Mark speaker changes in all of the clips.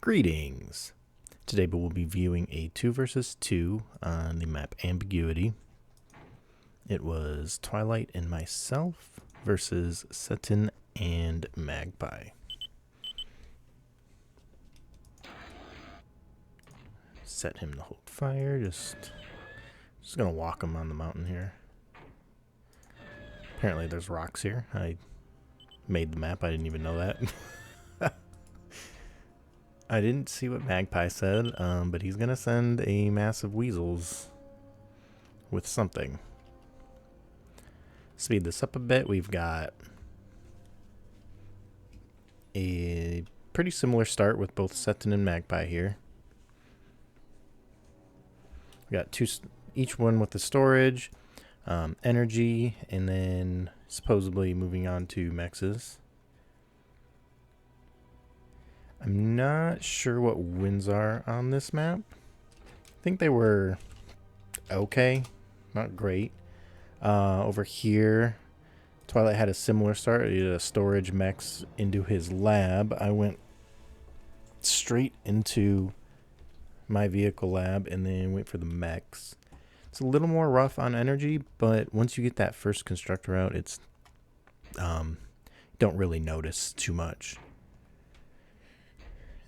Speaker 1: Greetings! Today we will be viewing a 2 versus 2 on the map Ambiguity. It was Twilight and myself versus Setin and Magpie. Set him to hold fire, just gonna walk him on the mountain here. Apparently there's rocks here. I made the map, I didn't even know that. I didn't see what Magpie said, but he's going to send a mass of weasels with something. Speed this up a bit. We've got a pretty similar start with both Setin and Magpie here. We got each one with the storage, energy, and then supposedly moving on to mexes. I'm not sure what wins are on this map. I think they were okay, not great. Over here, Twilight had a similar start. He had a storage mechs into his lab. I went straight into my vehicle lab and then went for the mechs. It's a little more rough on energy, but once you get that first constructor out, it's don't really notice too much.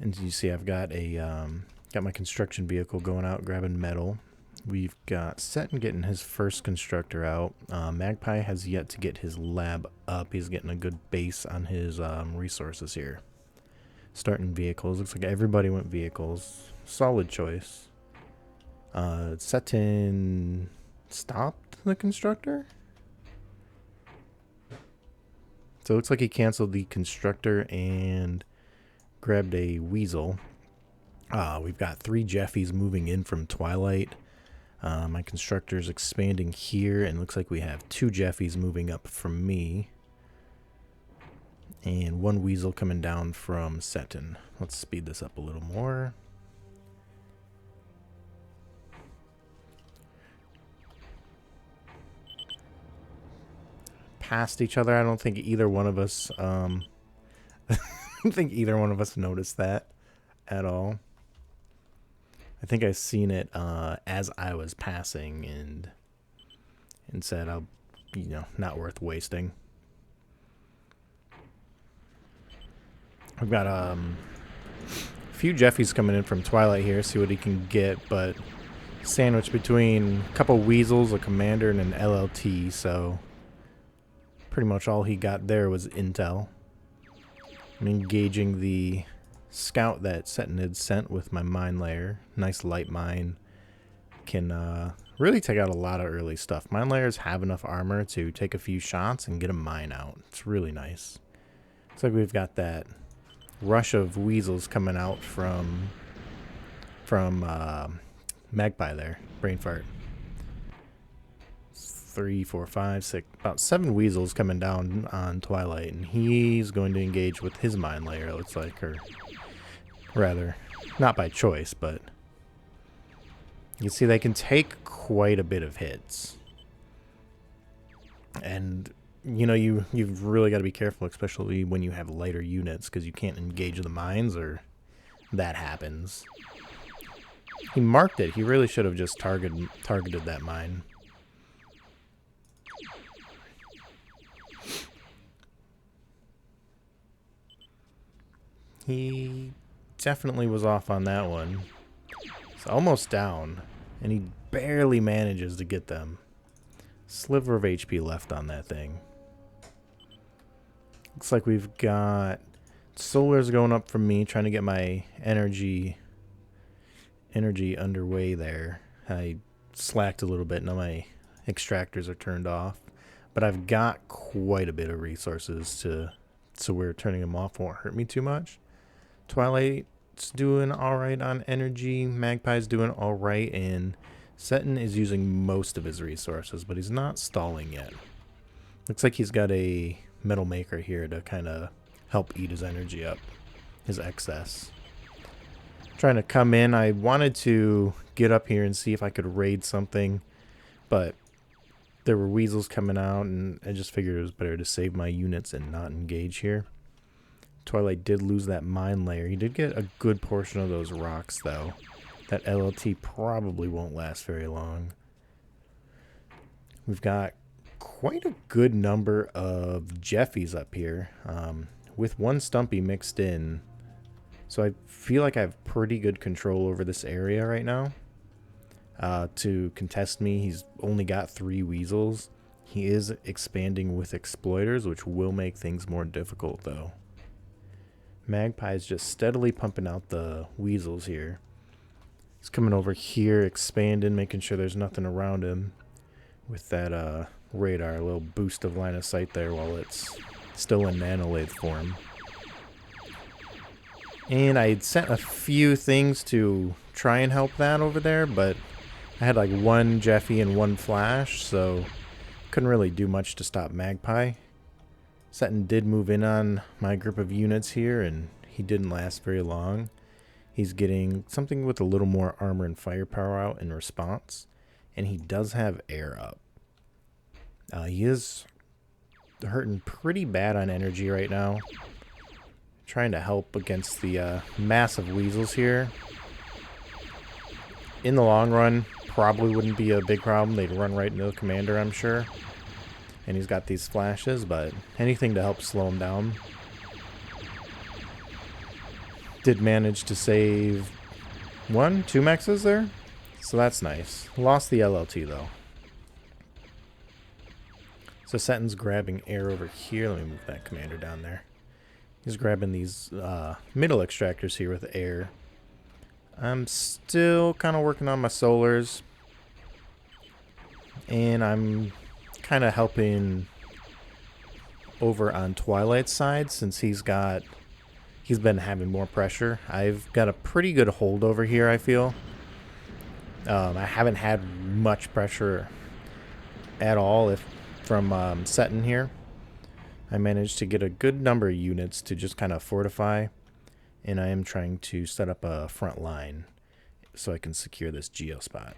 Speaker 1: And you see, I've got got my construction vehicle going out grabbing metal. We've got Setin getting his first constructor out. Magpie has yet to get his lab up. He's getting a good base on his resources here. Starting vehicles. Looks like everybody went vehicles. Solid choice. Setin stopped the constructor. So it looks like he canceled the constructor and grabbed a weasel. We've got 3 Jeffies moving in from Twilight. My constructor's expanding here, and looks like we have 2 Jeffies moving up from me. And 1 weasel coming down from Setin. Let's speed this up a little more. Past each other. I don't think either one of us I don't think either one of us noticed that at all. I think I seen it as I was passing and said, "I'll, not worth wasting." We've got a few Jeffies coming in from Twilight here, see what he can get, but sandwiched between a couple weasels, a commander, and an LLT, so pretty much all he got there was intel. I'm engaging the scout that Setin had sent with my mine layer. Nice light mine. Can really take out a lot of early stuff. Mine layers have enough armor to take a few shots and get a mine out. It's really nice. Looks like we've got that rush of weasels coming out from Magpie there. Brain fart. 3, 4, 5, 6, about 7 weasels coming down on Twilight, and he's going to engage with his mine layer, it looks like, or rather, not by choice, but you can see they can take quite a bit of hits. And, you've really got to be careful, especially when you have lighter units, because you can't engage the mines or that happens. He marked it. He really should have just targeted that mine. He definitely was off on that one. It's almost down, and he barely manages to get them. Sliver of HP left on that thing. Looks like we've got solars going up from me, trying to get my energy underway there. I slacked a little bit. Now my extractors are turned off, but I've got quite a bit of resources so we're turning them off won't hurt me too much. Twilight's doing alright on energy, Magpie's doing alright, and Setin is using most of his resources, but he's not stalling yet. Looks like he's got a metal maker here to kind of help eat his energy up, his excess. Trying to come in, I wanted to get up here and see if I could raid something, but there were weasels coming out, and I just figured it was better to save my units and not engage here. Twilight did lose that mine layer. He did get a good portion of those rocks, though. That LLT probably won't last very long. We've got quite a good number of Jeffies up here, with one Stumpy mixed in. So I feel like I have pretty good control over this area right now. To contest me, he's only got 3 weasels. He is expanding with exploiters, which will make things more difficult, though. Magpie is just steadily pumping out the weasels here. He's coming over here, expanding, making sure there's nothing around him with that radar. A little boost of line of sight there while it's still in nanolith form. And I had sent a few things to try and help that over there, but I had like 1 Jeffy and 1 flash, so couldn't really do much to stop Magpie. Setin did move in on my group of units here, and he didn't last very long. He's getting something with a little more armor and firepower out in response, and he does have air up. He is hurting pretty bad on energy right now. Trying to help against the massive weasels here. In the long run, probably wouldn't be a big problem. They'd run right into the commander, I'm sure. And he's got these flashes, but anything to help slow him down. Did manage to save 1, 2 mexes there. So that's nice. Lost the LLT though. So Setin's grabbing air over here. Let me move that commander down there. He's grabbing these middle extractors here with air. I'm still kind of working on my solars. And I'm kind of helping over on Twilight's side since he's been having more pressure. I've got a pretty good hold over here, I feel. I haven't had much pressure at all from Setin here. I managed to get a good number of units to just kind of fortify, and I am trying to set up a front line so I can secure this geo spot.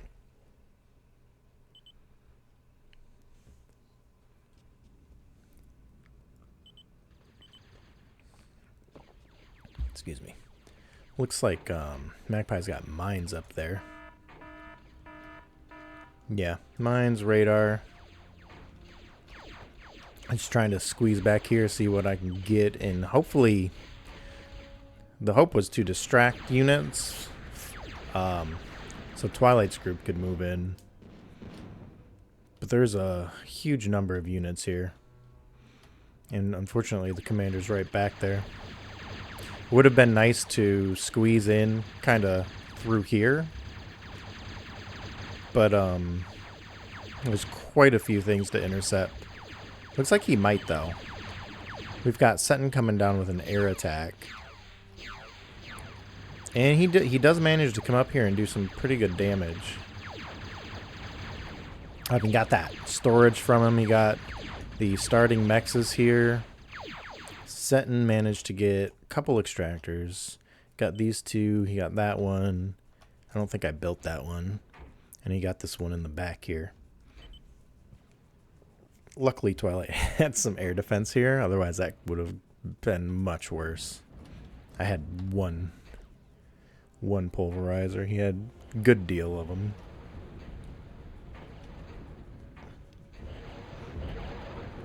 Speaker 1: Excuse me. Looks like Magpie's got mines up there. Yeah, mines, radar. I'm just trying to squeeze back here, see what I can get, and hopefully the hope was to distract units so Twilight's group could move in. But there's a huge number of units here, and unfortunately the commander's right back there. Would have been nice to squeeze in kind of through here, but there's quite a few things to intercept. Looks like he might, though. We've got Setin coming down with an air attack. And he does manage to come up here and do some pretty good damage. I mean, got that storage from him. He got the starting mexes here. Setin managed to get a couple extractors. Got these 2. He got that one. I don't think I built that one. And he got this one in the back here. Luckily, Twilight had some air defense here. Otherwise, that would have been much worse. I had one pulverizer. He had a good deal of them.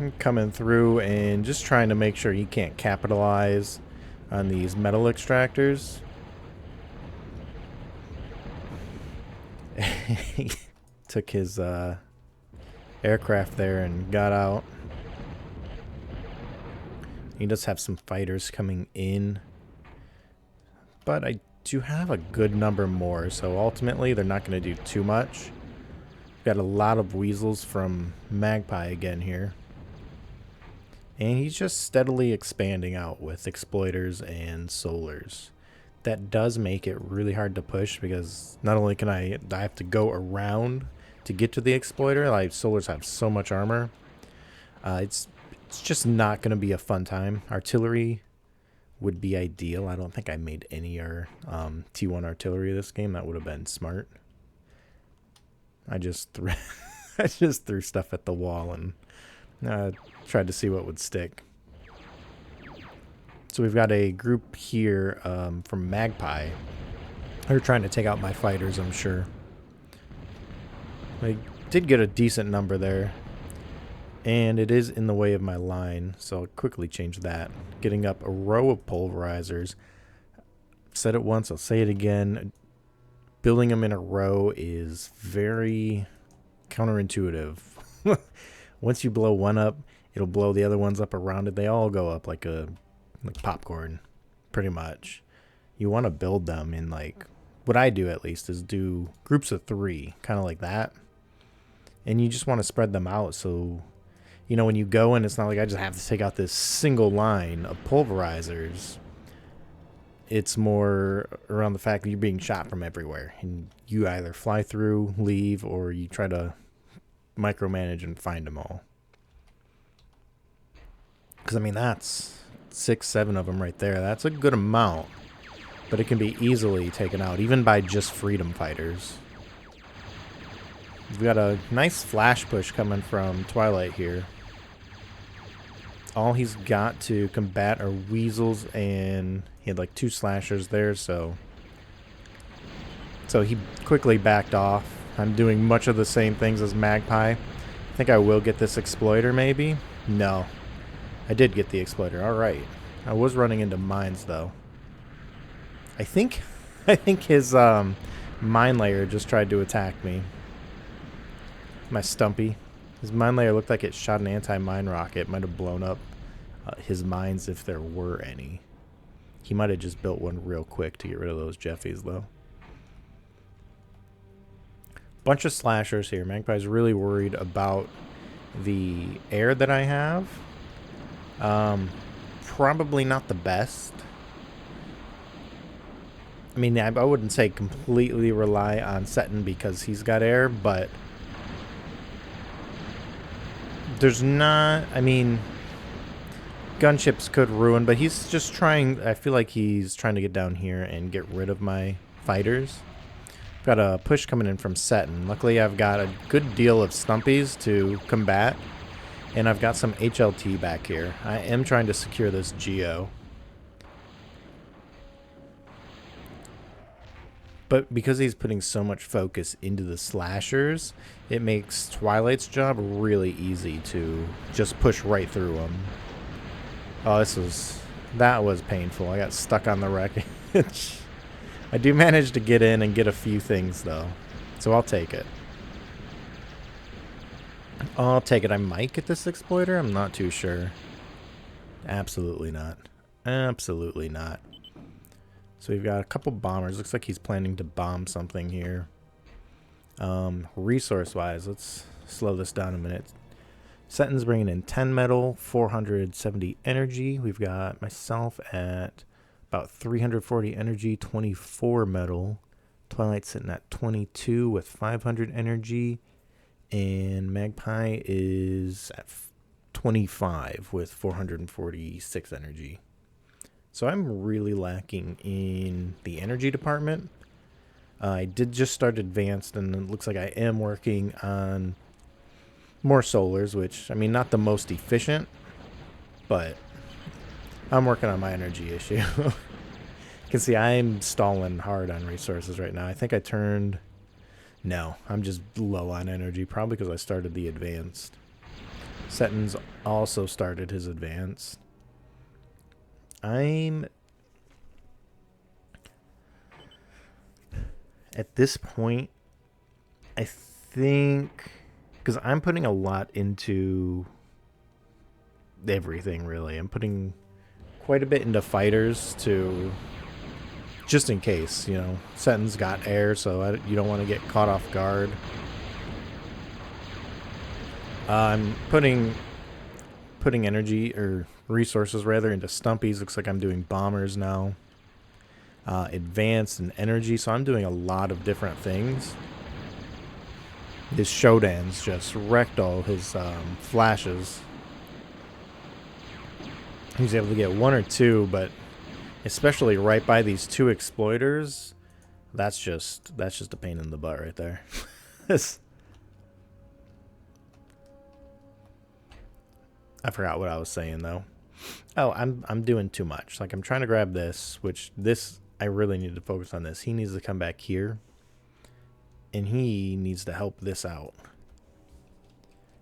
Speaker 1: I'm coming through and just trying to make sure he can't capitalize on these metal extractors. He took his aircraft there and got out. He does have some fighters coming in, but I do have a good number more, so ultimately they're not going to do too much. Got a lot of weasels from Magpie again here, and he's just steadily expanding out with exploiters and solars. That does make it really hard to push because not only can I have to go around to get to the exploiter. Like, solars have so much armor. It's just not going to be a fun time. Artillery would be ideal. I don't think I made any T1 artillery this game. That would have been smart. I just threw I just threw stuff at the wall and tried to see what would stick. So we've got a group here from Magpie. They're trying to take out my fighters, I'm sure. I did get a decent number there. And it is in the way of my line, so I'll quickly change that. Getting up a row of pulverizers. I've said it once, I'll say it again. Building them in a row is very counterintuitive. Once you blow one up, it'll blow the other ones up around it. They all go up like popcorn, pretty much. You want to build them in what I do at least is do groups of 3, kind of like that. And you just want to spread them out so, when you go in, it's not like I just have to take out this single line of pulverizers. It's more around the fact that you're being shot from everywhere. And you either fly through, leave, or you try to micromanage and find them all. Because, that's 6, 7 of them right there. That's a good amount. But it can be easily taken out, even by just freedom fighters. We've got a nice flash push coming from Twilight here. All he's got to combat are weasels, and he had 2 slashers there, so he quickly backed off. I'm doing much of the same things as Magpie. I think I will get this exploiter, maybe? No. I did get the exploiter. Alright. I was running into mines, though. I think his mine layer just tried to attack me. My Stumpy. His mine layer looked like it shot an anti-mine rocket. Might have blown up his mines if there were any. He might have just built one real quick to get rid of those Jeffies, though. Bunch of slashers here. Magpie's really worried about the air that I have. Probably not the best. I wouldn't say completely rely on Setin because he's got air, but there's not, gunships could ruin, but he's just trying, I feel like he's trying to get down here and get rid of my fighters. Got a push coming in from Setin. Luckily, I've got a good deal of Stumpies to combat, and I've got some HLT back here. I am trying to secure this Geo. But because he's putting so much focus into the slashers, it makes Twilight's job really easy to just push right through them. Oh, that was painful. I got stuck on the wreckage. I do manage to get in and get a few things, though. So I'll take it. I'll take it. I might get this exploiter. I'm not too sure. Absolutely not. Absolutely not. So we've got a couple bombers. Looks like he's planning to bomb something here. Resource-wise, let's slow this down a minute. Setin's bringing in 10 metal, 470 energy. We've got myself at about 340 energy, 24 metal. Twilight's sitting at 22 with 500 energy. And Magpie is at 25 with 446 energy. So I'm really lacking in the energy department. I did just start advanced, and it looks like I am working on more solars, which, not the most efficient, but I'm working on my energy issue. You can see I'm stalling hard on resources right now. I think I turned... No, I'm just low on energy, probably because I started the advanced. Setin's also started his advanced. At this point, I think, because I'm putting a lot into everything, really. I'm putting quite a bit into fighters to, just in case, Setin's got air, so you don't want to get caught off guard. I'm putting energy, or resources rather, into Stumpies. Looks like I'm doing bombers now. Advanced and energy, so I'm doing a lot of different things. His Shodan's just wrecked all his flashes. He's able to get 1 or 2, but especially right by these 2 exploiters, that's just a pain in the butt right there. I forgot what I was saying, though. Oh, I'm doing too much. Like, I'm trying to grab this, which this, I really need to focus on this. He needs to come back here, and he needs to help this out.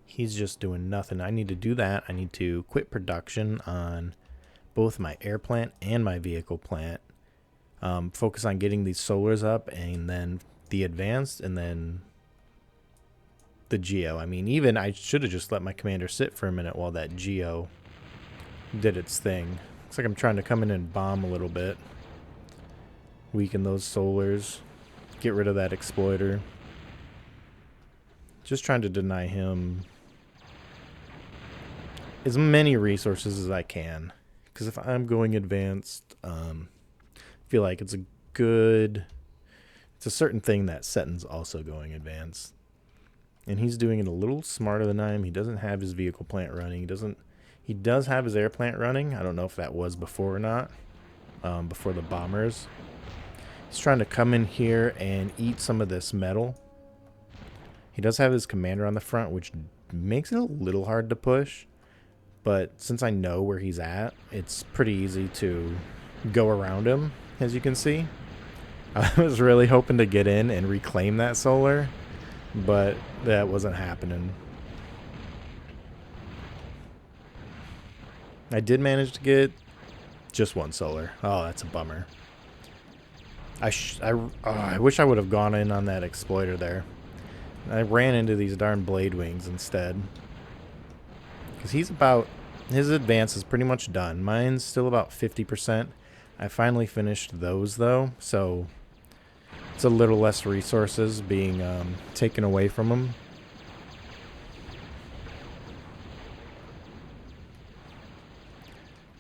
Speaker 1: He's just doing nothing. I need to do that. I need to quit production on both my air plant and my vehicle plant. Focus on getting these solars up, and then the advanced, and then the geo. I mean, even I should have just let my commander sit for a minute while that geo did its thing. Looks like I'm trying to come in and bomb a little bit. Weaken those solars. Get rid of that exploiter. Just trying to deny him as many resources as I can. Because if I'm going advanced, I feel like it's a certain thing that Setin's also going advanced. And he's doing it a little smarter than I am. He doesn't have his vehicle plant running. He does have his air plant running. I don't know if that was before or not. Before the bombers. He's trying to come in here and eat some of this metal. He does have his commander on the front, which makes it a little hard to push. But since I know where he's at, it's pretty easy to go around him, as you can see. I was really hoping to get in and reclaim that solar, but that wasn't happening. I did manage to get just one solar. Oh, that's a bummer. I wish I would have gone in on that exploiter there. I ran into these darn blade wings instead. Because his advance is pretty much done. Mine's still about 50%. I finally finished those though, so it's a little less resources being taken away from him.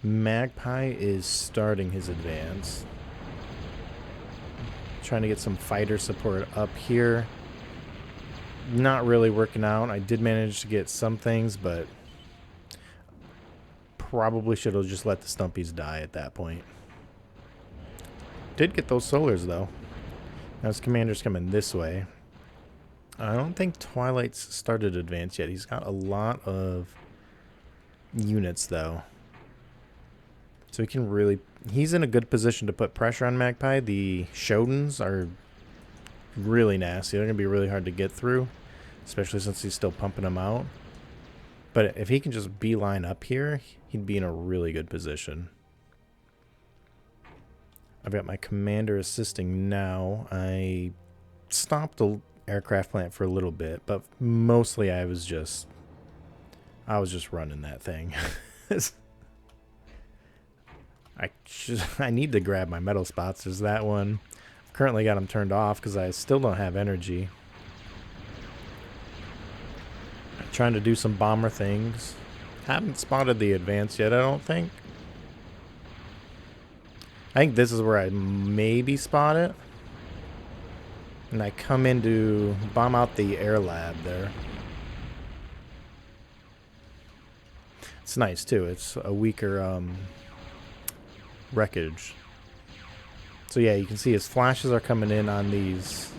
Speaker 1: Magpie is starting his advance. Trying to get some fighter support up here. Not really working out. I did manage to get some things, but probably should have just let the Stumpies die at that point. Did get those solars though. Now his commander's coming this way. I don't think Twilight's started advance yet. He's got a lot of units though. So he can really... He's in a good position to put pressure on Magpie. The Shodins are really nasty. They're going to be really hard to get through. Especially since he's still pumping them out. But if he can just beeline up here, he'd be in a really good position. I've got my commander assisting now. I stopped the aircraft plant for a little bit. But mostly I was just running that thing. I need to grab my metal spots. There's that one. I've currently got them turned off because I still don't have energy. I'm trying to do some bomber things. Haven't spotted the advance yet, I don't think. I think this is where I maybe spot it. And I come in to bomb out the air lab there. It's nice too. It's a weaker wreckage. So yeah, you can see his flashes are coming in on these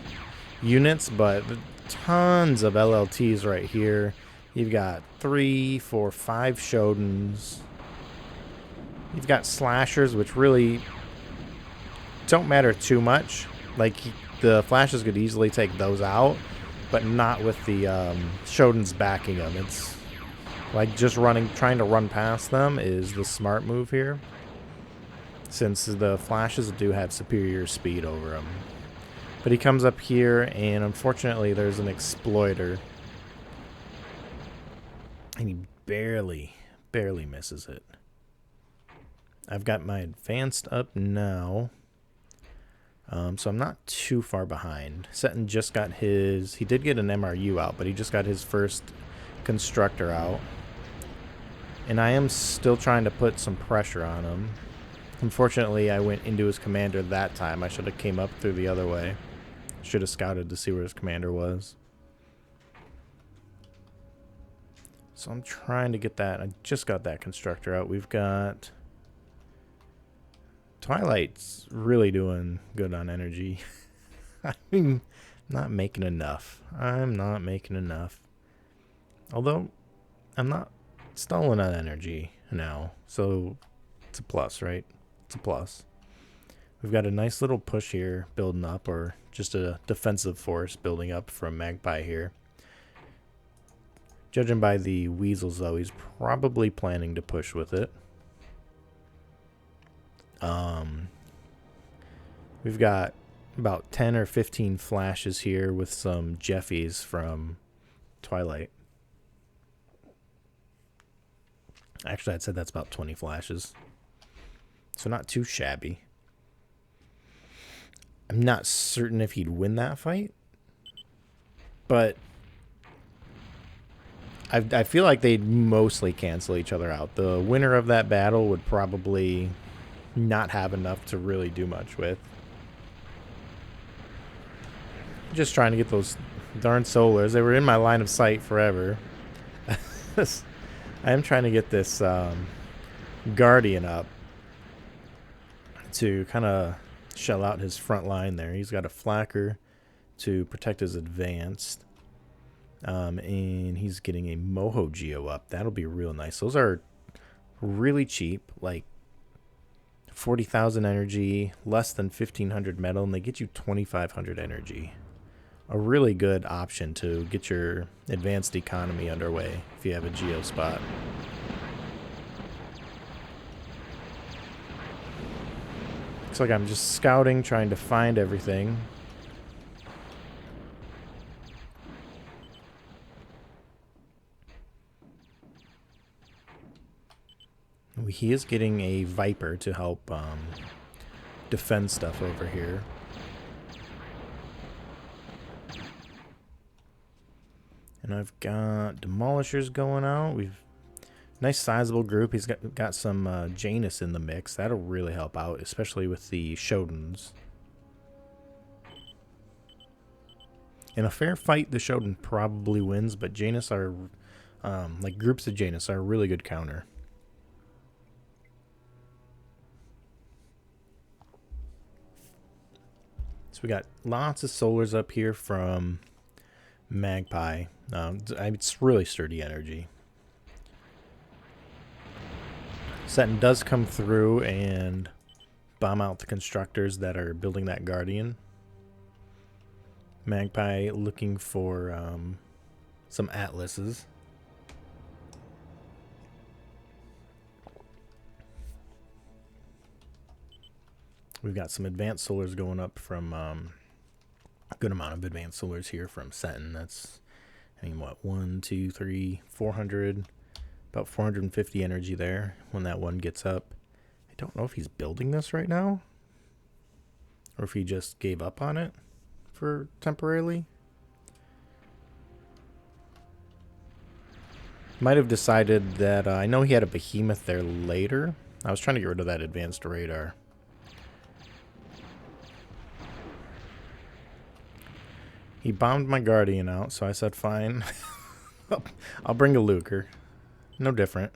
Speaker 1: units, but tons of LLTs right here. You've got 3, 4, 5 Shodins. You've got slashers, which really don't matter too much. Like, the flashes could easily take those out, but not with the Shodins backing them. It's like just trying to run past them is the smart move here, since the flashes do have superior speed over them. But he comes up here, and unfortunately there's an exploiter. And he barely misses it. I've got my advanced up now. So I'm not too far behind. Setin just got his... He did get an MRU out, but he just got his first constructor out. And I am still trying to put some pressure on him. Unfortunately, I went into his commander that time. I should have came up through the other way. Should have scouted to see where his commander was. So I'm trying to get that. I just got that constructor out. We've got... Twilight's really doing good on energy. I'm not making enough. I'm not making enough. Although, I'm not stalling on energy. now. So it's a plus, right? It's a plus. We've got a nice little push here building up, or just a defensive force building up from Magpie here. Judging by the weasels, though, he's probably planning to push with it. We've got about 10 or 15 flashes here with some Jeffies from Twilight. Actually, I'd say that's about 20 flashes. So not too shabby. I'm not certain if he'd win that fight, but I feel like they'd mostly cancel each other out. The winner of that battle would probably not have enough to really do much with. Just trying to get those darn solars. They were in my line of sight forever. I am trying to get this Guardian up to kind of shell out his front line there. He's got a flacker to protect his advanced. And he's getting a Moho Geo up. That'll be real nice. Those are really cheap, like 40,000 energy, less than 1,500 metal, and they get you 2,500 energy. A really good option to get your advanced economy underway if you have a Geo spot. Looks like I'm just scouting, trying to find everything. He is getting a Viper to help defend stuff over here. And I've got Demolishers going out. We've nice sizable group. He's got some Janus in the mix. That'll really help out, especially with the Shodins. In a fair fight, the Shodin probably wins, but Janus are, like groups of Janus are a really good counter. So we got lots of solars up here from Magpie. It's really sturdy energy. Setin does come through and bomb out the constructors that are building that Guardian. Magpie looking for some Atlases. We've got some advanced solars going up from a good amount of advanced solars here from Setin. That's, I mean, what, 1, 2, 3, 400, about 450 energy there when that one gets up. I don't know if he's building this right now or if he just gave up on it for temporarily. Might have decided that, I know he had a behemoth there later. I was trying to get rid of that advanced radar. He bombed my Guardian out, so I said, fine. I'll bring a Luker. No different.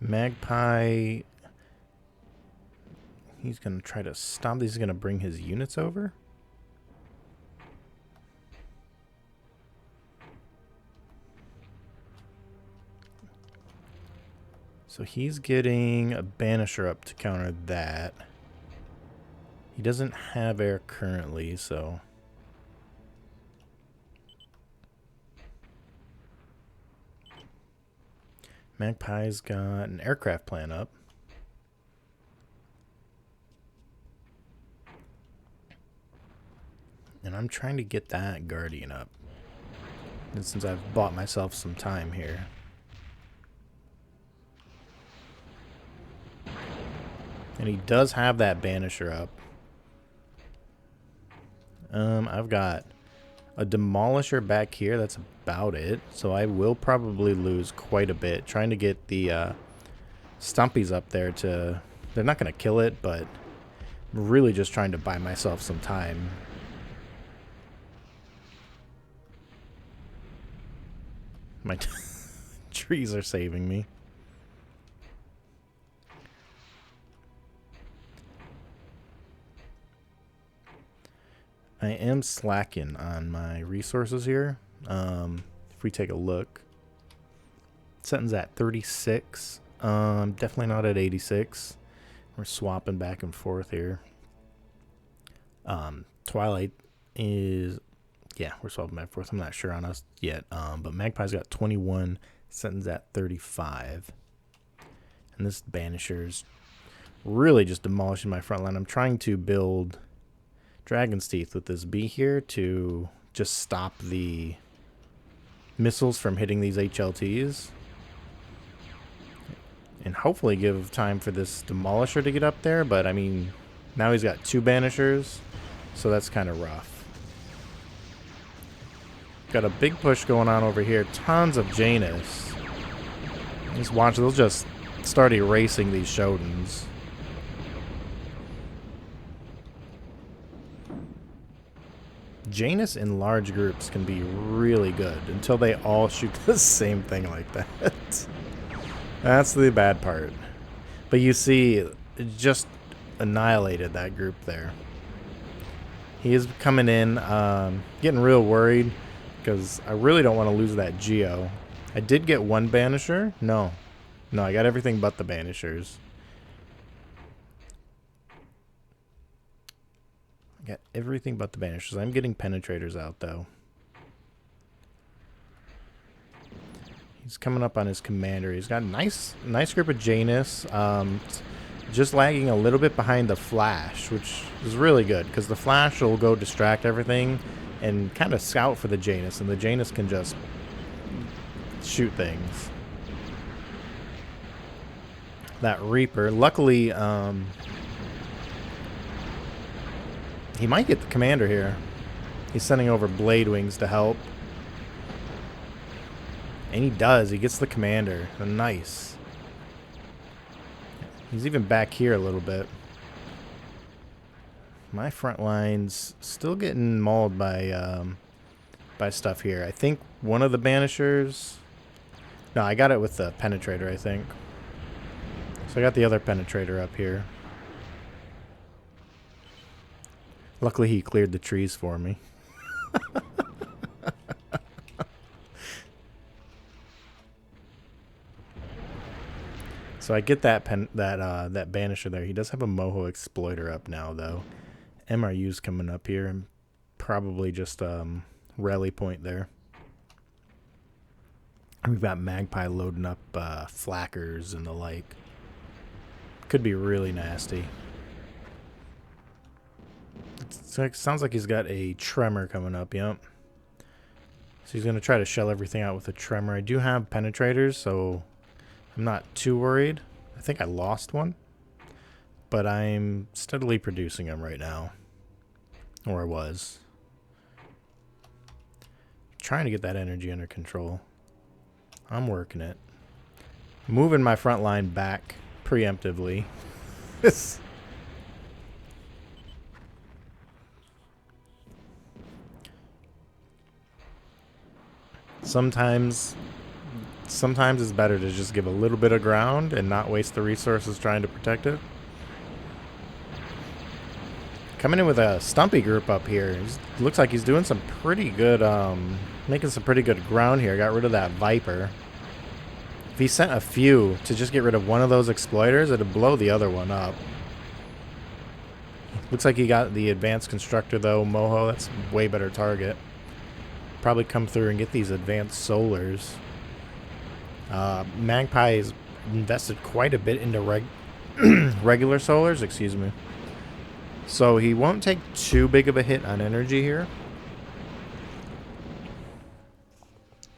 Speaker 1: Magpie. He's going to try to stop these. He's going to bring his units over. So he's getting a Banisher up to counter that. He doesn't have air currently, so... Magpie's got an aircraft plan up. And I'm trying to get that Guardian up. And since I've bought myself some time here. And he does have that Banisher up. I've got a Demolisher back here. That's about it. So I will probably lose quite a bit. Trying to get the Stumpies up there to... They're not going to kill it, but I'm really just trying to buy myself some time. My trees are saving me. I am slacking on my resources here. If we take a look, Setin's at 36. Definitely not at 86. We're swapping back and forth here. Twilight is, yeah, we're swapping back and forth. I'm not sure on us yet. But Magpie's got 21. Setin's at 35. And this Banisher's really just demolishing my front line. I'm trying to build Dragon's Teeth with this bee here to just stop the missiles from hitting these HLTs. And hopefully give time for this Demolisher to get up there. But, I mean, now he's got 2 Banishers, so that's kind of rough. Got a big push going on over here. Tons of Janus. Just watch, they'll just start erasing these Shodins. Janus in large groups can be really good until they all shoot the same thing like that. That's the bad part. But you see, it just annihilated that group there. He is coming in, getting real worried because I really don't want to lose that Geo. I did get 1 Banisher. No, I got everything but the Banishers. I got everything but the Banishers. I'm getting Penetrators out, though. He's coming up on his commander. He's got a nice group of Janus. Just lagging a little bit behind the Flash, which is really good because the Flash will go distract everything and kind of scout for the Janus, and the Janus can just shoot things. That Reaper, luckily, he might get the commander here. He's sending over Blade Wings to help. And he does. He gets the commander. Nice. He's even back here a little bit. My front line's still getting mauled by stuff here. I think one of the Banishers... No, I got it with the Penetrator, I think. So I got the other Penetrator up here. Luckily he cleared the trees for me. So I get that that Banisher there. He does have a Moho Exploiter up now, though. MRU's coming up here, and probably just rally point there. We've got Magpie loading up flackers and the like. Could be really nasty. It sounds like he's got a Tremor coming up, yep. So he's going to try to shell everything out with a Tremor. I do have Penetrators, so I'm not too worried. I think I lost one. But I'm steadily producing them right now. Or I was. Trying to get that energy under control. I'm working it. Moving my front line back preemptively. Sometimes it's better to just give a little bit of ground and not waste the resources trying to protect it. Coming in with a Stumpy group up here. Looks like he's doing some pretty good, making some pretty good ground here. Got rid of that Viper. If he sent a few to just get rid of one of those Exploiters, it'd blow the other one up. Looks like he got the Advanced Constructor, though. Moho, that's a way better target. Probably come through and get these Advanced Solars. Magpie has invested quite a bit into regular Solars, excuse me. So he won't take too big of a hit on energy here.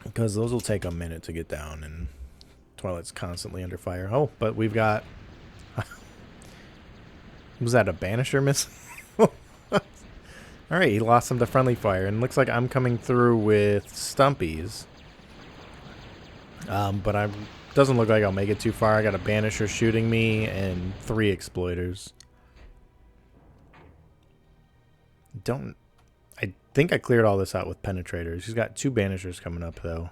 Speaker 1: Because those will take a minute to get down, and Twilight's constantly under fire. Oh, but we've got... Was that a Banisher missile? Alright, he lost some to friendly fire, and looks like I'm coming through with Stumpies. But I doesn't look like I'll make it too far. I got a Banisher shooting me and 3 Exploiters. I think I cleared all this out with Penetrators. He's got 2 Banishers coming up, though.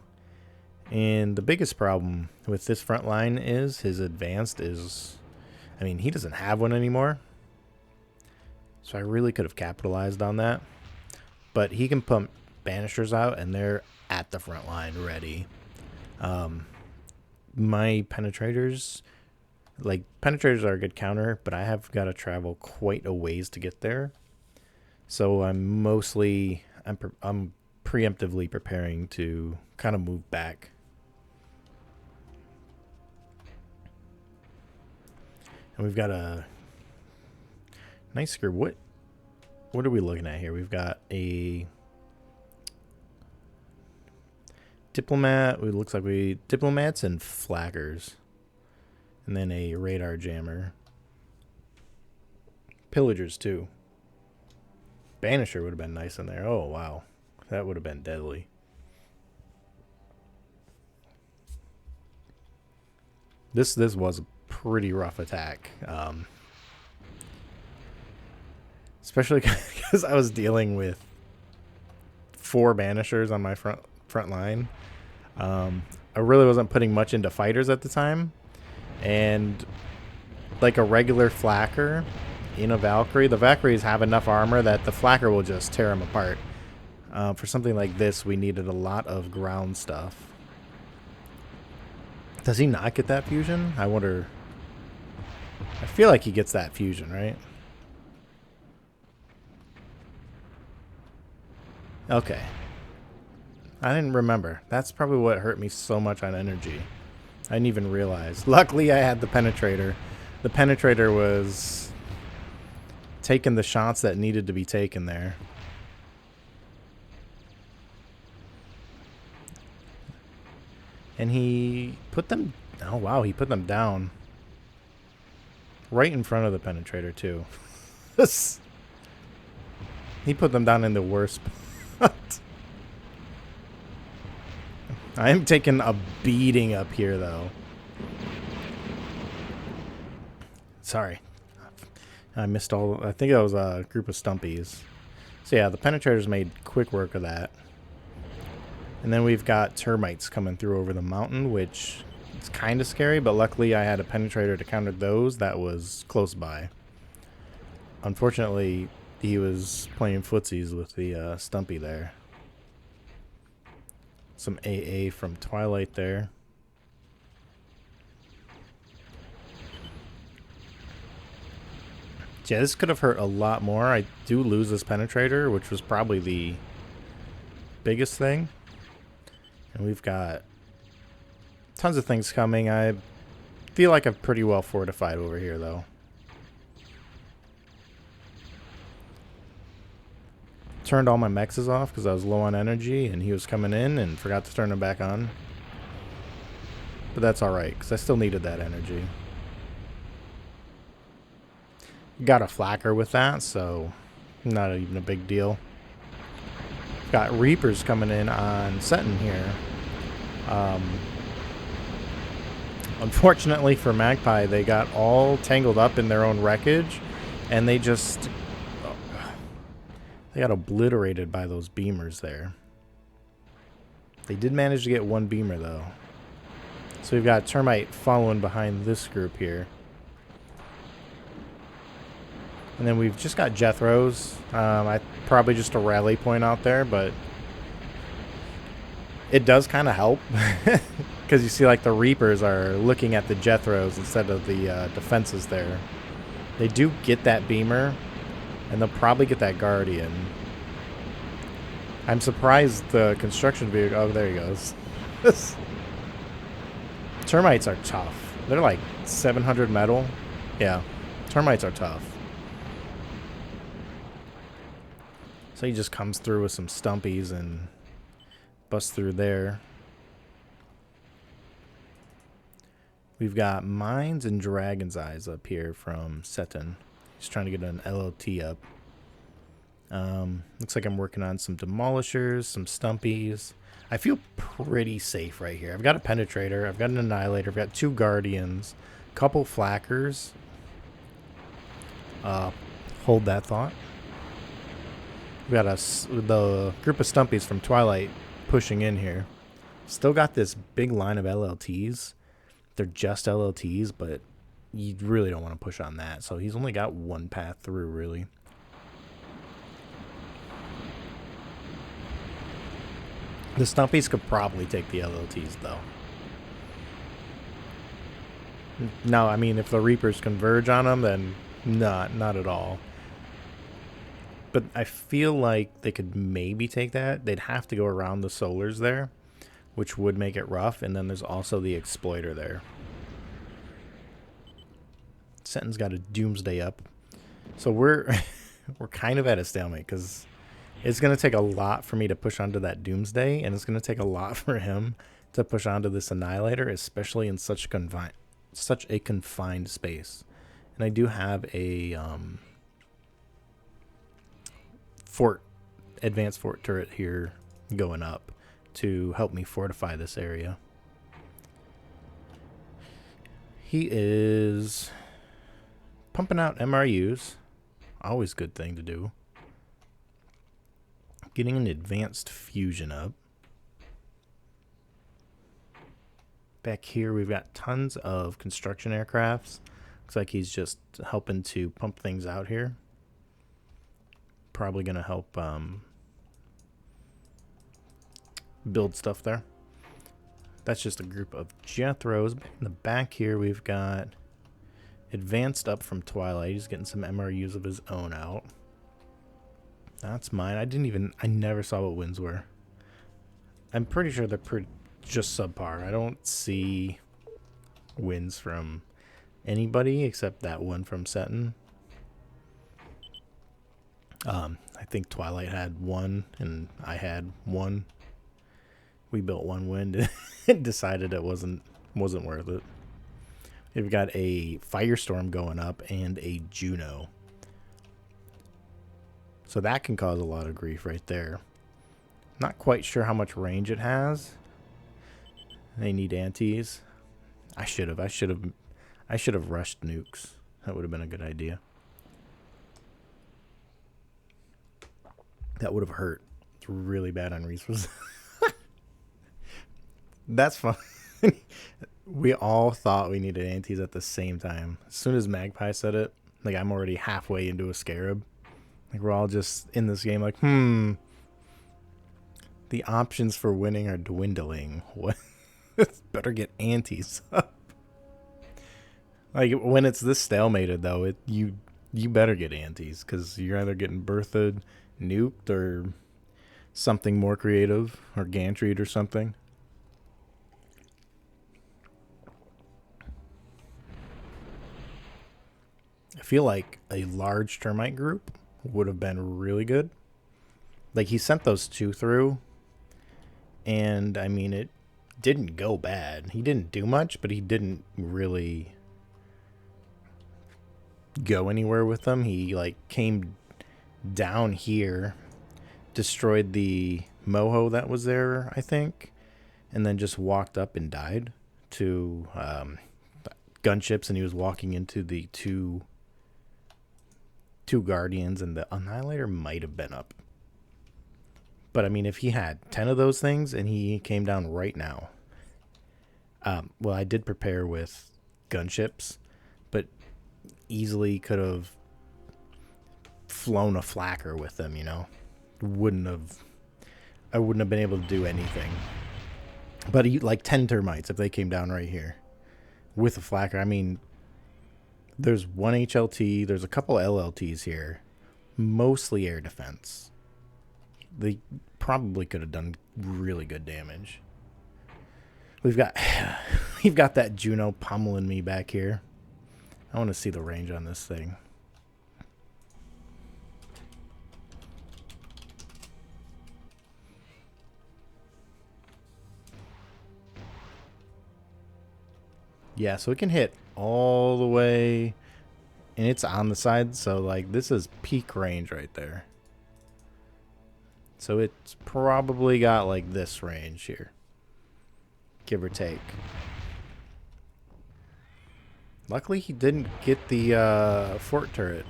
Speaker 1: And the biggest problem with this front line is his Advanced is... I mean, he doesn't have one anymore. So I really could have capitalized on that. but he can pump banishers out, and they're at the front line ready. My penetrators, like, penetrators are a good counter, but I have got to travel quite a ways to get there. So I'm preemptively preparing to kind of move back. And we've got a nice group. What are we looking at here? We've got a diplomat. It looks like diplomats and flaggers, and then a radar jammer. Pillagers too. Banisher would have been nice in there. Oh wow, that would have been deadly. This was a pretty rough attack, especially because I was dealing with 4 banishers on my front line. I really wasn't putting much into fighters at the time, and like a regular flacker in a Valkyrie, the Valkyries have enough armor that the flacker will just tear them apart. For something like this, we needed a lot of ground stuff. Does he not get that fusion? I wonder. I feel like he gets that fusion, right? Okay. I didn't remember. That's probably what hurt me so much on energy. I didn't even realize. Luckily, I had the penetrator. The penetrator was taking the shots that needed to be taken there. And he put them... Oh, wow. He put them down. Right in front of the penetrator, too. He put them down in the worst spot. I am taking a beating up here, though. Sorry. I missed all... I think that was a group of stumpies. So yeah, the penetrators made quick work of that. And then we've got termites coming through over the mountain, which is kind of scary, but luckily I had a penetrator to counter those that was close by. Unfortunately, he was playing footsies with the stumpy there. Some AA from Twilight there. Yeah, this could have hurt a lot more. I do lose this penetrator, which was probably the biggest thing. And we've got tons of things coming. I feel like I'm pretty well fortified over here, though. Turned all my mexes off because I was low on energy, and he was coming in and forgot to turn them back on. But that's alright, because I still needed that energy. Got a flacker with that, so not even a big deal. Got Reapers coming in on Setin here. Unfortunately for Magpie, they got all tangled up in their own wreckage, and they just... They got obliterated by those beamers there. They did manage to get one beamer, though. So we've got Termite following behind this group here. And then we've just got Jethros. Probably just a rally point out there, but it does kind of help. Because you see, like, the Reapers are looking at the Jethros instead of the defenses there. They do get that beamer, and they'll probably get that Guardian. I'm surprised the construction vehicle... Oh, there he goes. Termites are tough. They're like 700 metal. Yeah, termites are tough. So he just comes through with some stumpies and busts through there. We've got Mines and Dragon's Eyes up here from Setin. He's trying to get an LLT up. Looks like I'm working on some Demolishers, some Stumpies. I feel pretty safe right here. I've got a Penetrator, I've got an Annihilator, I've got 2 Guardians, a couple Flackers. Hold that thought. We got the group of Stumpies from Twilight pushing in here. Still got this big line of LLTs. They're just LLTs, but you really don't want to push on that. So he's only got one path through, really. The Stumpies could probably take the LLTs, though. No, I mean, if the Reapers converge on them, then not at all. But I feel like they could maybe take that. They'd have to go around the Solars there, which would make it rough. And then there's also the Exploiter there. Setin's got a Doomsday up. So we're we're kind of at a stalemate because it's going to take a lot for me to push onto that Doomsday, and it's going to take a lot for him to push onto this Annihilator, especially in such a confined space. And I do have a advanced fort turret here going up to help me fortify this area. He is pumping out MRUs. Always a good thing to do. Getting an advanced fusion up. Back here we've got tons of construction aircrafts. Looks like he's just helping to pump things out here. Probably going to help build stuff there. That's just a group of Jethros. In the back here we've got advanced up from Twilight. He's getting some MRUs of his own out. That's mine. I never saw what wins were. I'm pretty sure they're just subpar. I don't see wins from anybody except that one from Setin. I think Twilight had one and I had one. We built one win and decided it wasn't worth it. We've got a Firestorm going up and a Juno. So that can cause a lot of grief right there. Not quite sure how much range it has. They need antis. I should have rushed nukes. That would have been a good idea. That would have hurt. It's really bad on resources. That's fun. We all thought we needed antis at the same time. As soon as Magpie said it, like I'm already halfway into a Scarab. Like we're all just in this game like, the options for winning are dwindling. What? Better get antis up. Like when it's this stalemated though, you better get antis because you're either getting Bertha nuked or something more creative or gantryed or something. I feel like a large termite group would have been really good. Like he sent those two through and I mean it didn't go bad. He didn't do much, but he didn't really go anywhere with them. He like came down here, destroyed the moho that was there, I think, and then just walked up and died to gunships, and he was walking into the two guardians, and the Annihilator might have been up. But I mean, if he had 10 of those things and he came down right now, well, I did prepare with gunships, but easily could have flown a flacker with them, you know. I wouldn't have been able to do anything. But like 10 termites if they came down right here with a flacker. I mean, there's one HLT, there's a couple LLTs here, mostly air defense. They probably could have done really good damage. We've got that Juno pummeling me back here. I want to see the range on this thing. Yeah, so it can hit all the way, and it's on the side, so like this is peak range right there. So it's probably got like this range here, give or take. Luckily he didn't get the fort turret.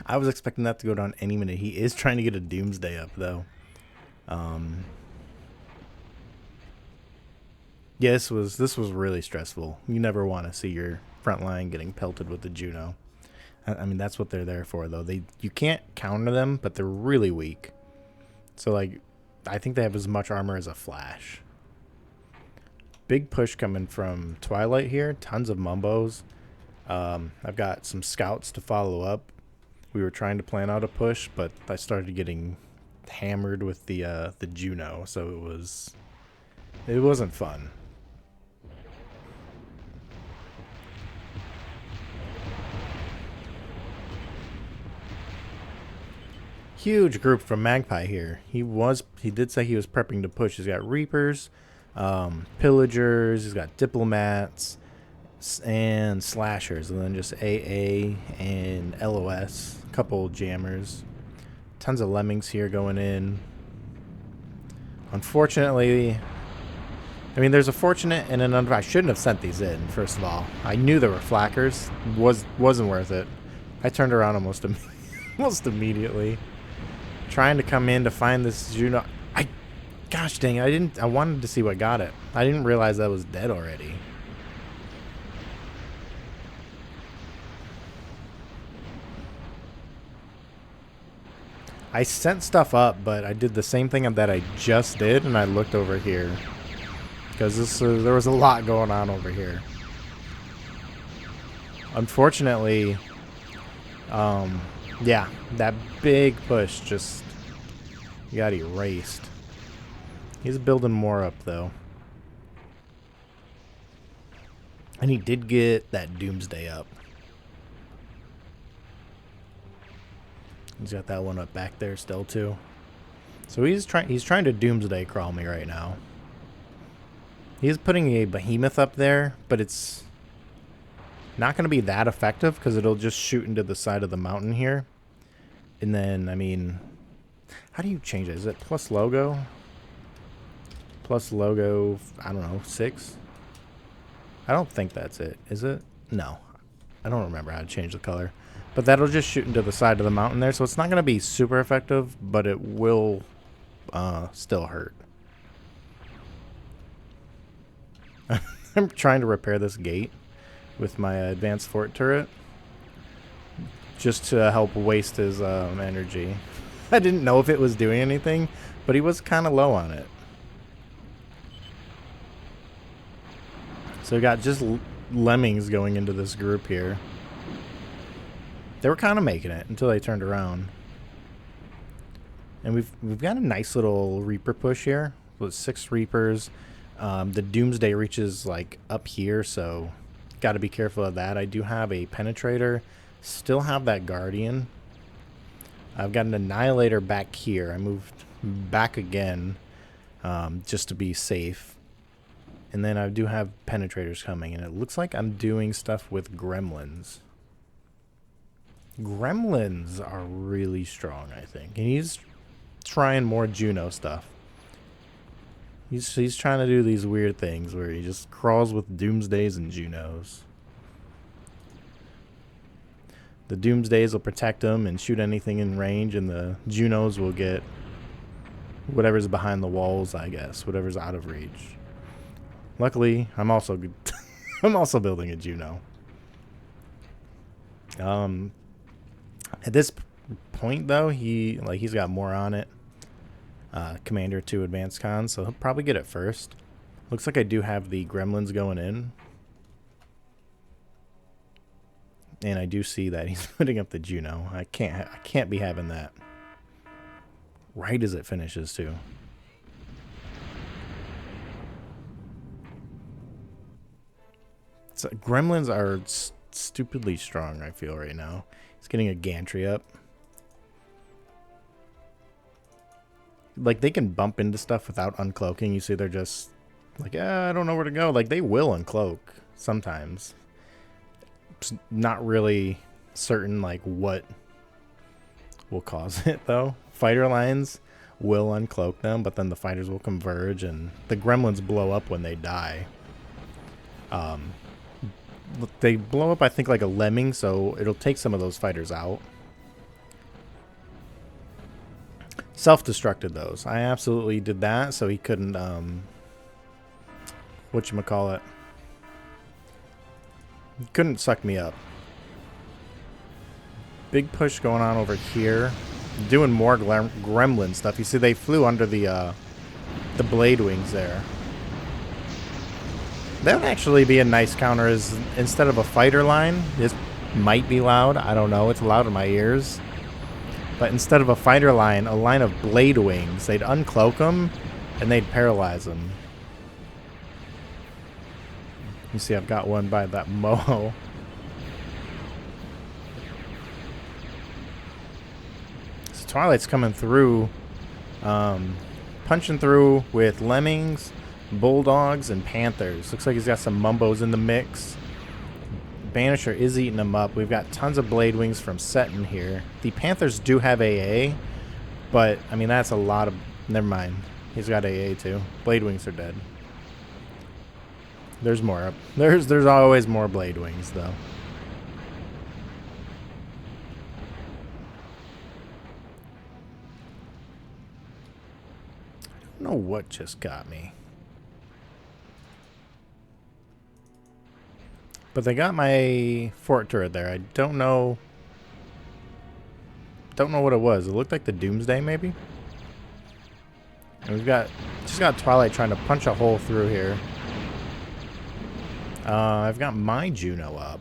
Speaker 1: I was expecting that to go down any minute. He is trying to get a Doomsday up though. Yeah, this was really stressful. You never want to see your front line getting pelted with the Juno. I mean, that's what they're there for, though. You can't counter them, but they're really weak. So, like, I think they have as much armor as a Flash. Big push coming from Twilight here. Tons of Mumbos. I've got some scouts to follow up. We were trying to plan out a push, but I started getting hammered with the Juno, so it wasn't fun. Huge group from Magpie here. He did say he was prepping to push. He's got Reapers, Pillagers, he's got Diplomats, and Slashers, and then just AA and LOS, a couple Jammers. Tons of Lemmings here going in. Unfortunately, I mean, there's a fortunate and an I shouldn't have sent these in, first of all. I knew there were flackers. Wasn't worth it. I turned around almost immediately. Trying to come in to find this Juno. Gosh dang it, I wanted to see what got it. I didn't realize that was dead already. I sent stuff up, but I did the same thing that I just did, and I looked over here. Because there was a lot going on over here. Unfortunately, yeah, that big push just got erased. He's building more up, though. And he did get that Doomsday up. He's got that one up back there still, too. So he's trying to Doomsday crawl me right now. He's putting a Behemoth up there, but it's not going to be that effective because it'll just shoot into the side of the mountain here. And then, I mean, how do you change it? Is it plus logo? Plus logo, I don't know, 6? I don't think that's it. Is it? No. I don't remember how to change the color. But that'll just shoot into the side of the mountain there, so it's not going to be super effective, but it will still hurt. I'm trying to repair this gate with my advanced fort turret just to help waste his energy. I didn't know if it was doing anything, but he was kind of low on it. So we got just lemmings going into this group here. They were kind of making it until they turned around. And we've got a nice little Reaper push here with 6 Reapers. The Doomsday reaches like up here, so got to be careful of that. I do have a Penetrator, still have that Guardian. I've got an Annihilator back here. I moved back again just to be safe. And then I do have Penetrators coming, and it looks like I'm doing stuff with Gremlins. Gremlins are really strong, I think. And he's trying more Juno stuff. He's trying to do these weird things where he just crawls with Doomsdays and Junos. The Doomsdays will protect him and shoot anything in range, and the Junos will get whatever's behind the walls, I guess. Whatever's out of reach. Luckily, I'm also I'm also building a Juno. At this point, though, he's got more on it. Commander 2 Advanced Con, so he'll probably get it first. Looks like I do have the Gremlins going in. And I do see that he's putting up the Juno. I can't be having that. Right as it finishes, too. So Gremlins are stupidly strong, I feel, right now. He's getting a gantry up. Like, they can bump into stuff without uncloaking. You see they're just like, I don't know where to go. Like, they will uncloak sometimes. It's not really certain, like, what will cause it, though. Fighter lines will uncloak them, but then the fighters will converge, and the Gremlins blow up when they die. They blow up, I think, like a lemming, so it'll take some of those fighters out. Self-destructed those. I absolutely did that, so he couldn't, whatchamacallit. He couldn't suck me up. Big push going on over here. doing more gremlin stuff. You see, they flew under the blade wings there. That would actually be a nice counter. Is instead of a fighter line, this might be loud. I don't know. It's loud in my ears. But instead of a fighter line, a line of blade wings. They'd uncloak them, and they'd paralyze them. You see, I've got one by that moho. So Twilight's coming through, punching through with lemmings, bulldogs, and panthers. Looks like he's got some mumbos in the mix. Banisher is eating them up. We've got tons of blade wings from Setin here. The panthers do have AA, but I mean that's a lot of. Never mind. He's got AA too. Blade wings are dead. There's more up. There's always more blade wings though. I don't know what just got me. But they got my fort turret there. I don't know. Don't know what it was. It looked like the Doomsday maybe. And we've just got Twilight trying to punch a hole through here. I've got my Juno up.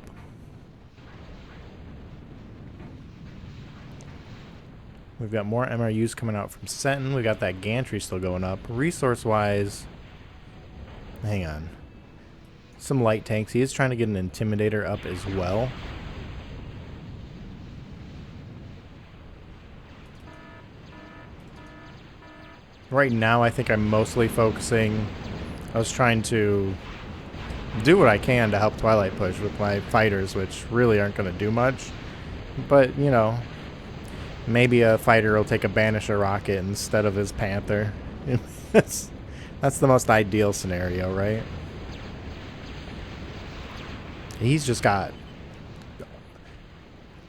Speaker 1: We've got more MRUs coming out from Setin. We got that gantry still going up. Resource-wise, hang on. Some light tanks. He is trying to get an Intimidator up as well. Right now, I think I'm mostly focusing. I was trying to do what I can to help Twilight push with my fighters, which really aren't going to do much. But, you know, maybe a fighter will take a Banisher rocket instead of his Panther. That's the most ideal scenario, right? He's just got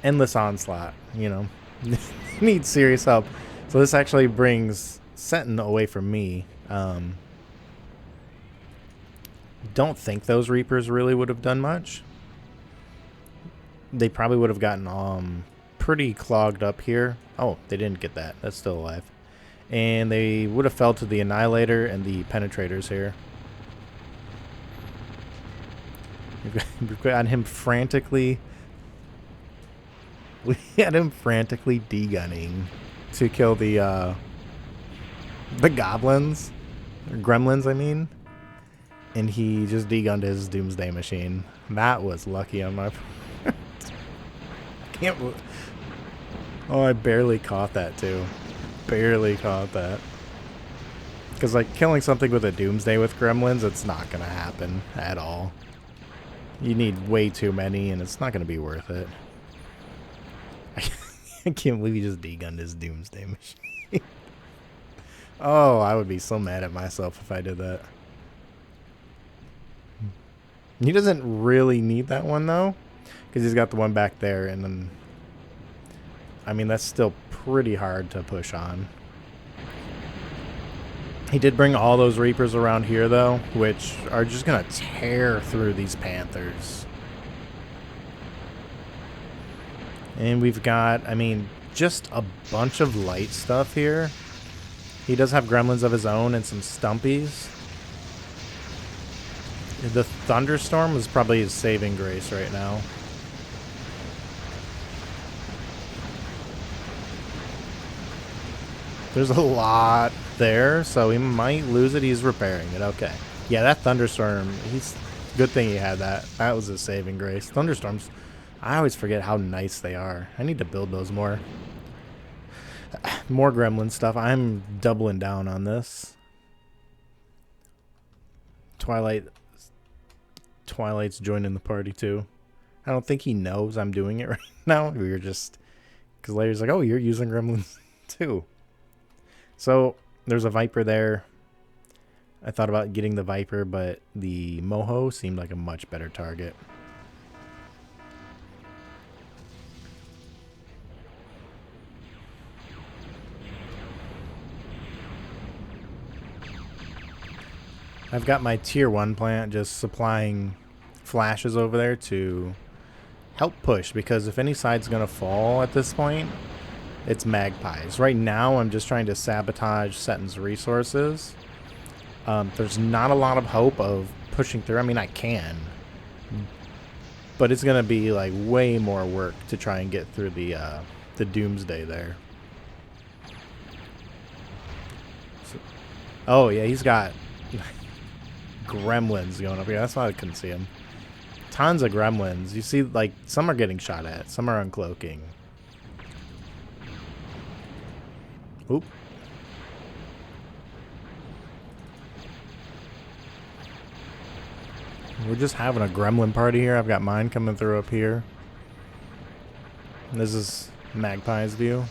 Speaker 1: endless onslaught, you know. He needs serious help. So this actually brings Setin away from me. Don't think those Reapers really would have done much. They probably would have gotten pretty clogged up here. Oh, they didn't get that. That's still alive. And they would have fell to the Annihilator and the Penetrators here. We've got him frantically... We had him frantically degunning to kill the goblins. Or gremlins, I mean. And he just degunned his Doomsday machine. That was lucky on my part. Can't... Oh, I barely caught that, too. Barely caught that. Because, like, killing something with a Doomsday with gremlins, it's not going to happen at all. You need way too many, and it's not going to be worth it. I can't believe he just degunned his Doomsday machine. Oh, I would be so mad at myself if I did that. He doesn't really need that one, though, because he's got the one back there, and then... I mean, that's still pretty hard to push on. He did bring all those Reapers around here, though, which are just going to tear through these Panthers. And we've got, I mean, just a bunch of light stuff here. He does have gremlins of his own and some stumpies. The Thunderstorm was probably his saving grace right now. There's a lot there, so he might lose it. He's repairing it. Okay. Yeah, that Thunderstorm, good thing he had that. That was his saving grace. Thunderstorms, I always forget how nice they are. I need to build those more. More gremlin stuff. I'm doubling down on this. Twilight's joining the party too. I don't think he knows I'm doing it right now. We were just... Because Larry's like, oh, you're using gremlins too. So, there's a Viper there. I thought about getting the Viper, but the Moho seemed like a much better target. I've got my tier 1 plant just supplying flashes over there to help push, because if any side's going to fall at this point, it's Magpies. Right now, I'm just trying to sabotage Setin's resources. There's not a lot of hope of pushing through. I mean, I can. But it's going to be, like, way more work to try and get through the Doomsday there. So, oh, yeah, he's got gremlins going up here. That's why I couldn't see him. Tons of gremlins. You see, like, some are getting shot at. Some are uncloaking. Oop. We're just having a gremlin party here. I've got mine coming through up here. This is Magpie's view.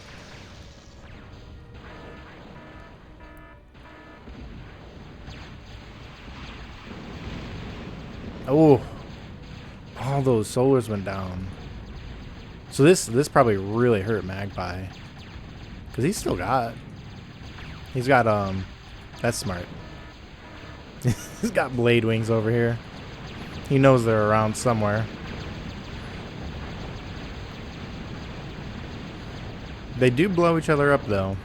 Speaker 1: Oh, all those solars went down. So this probably really hurt Magpie, because he's got that's smart. He's got blade wings over here. He knows they're around somewhere. They do blow each other up though.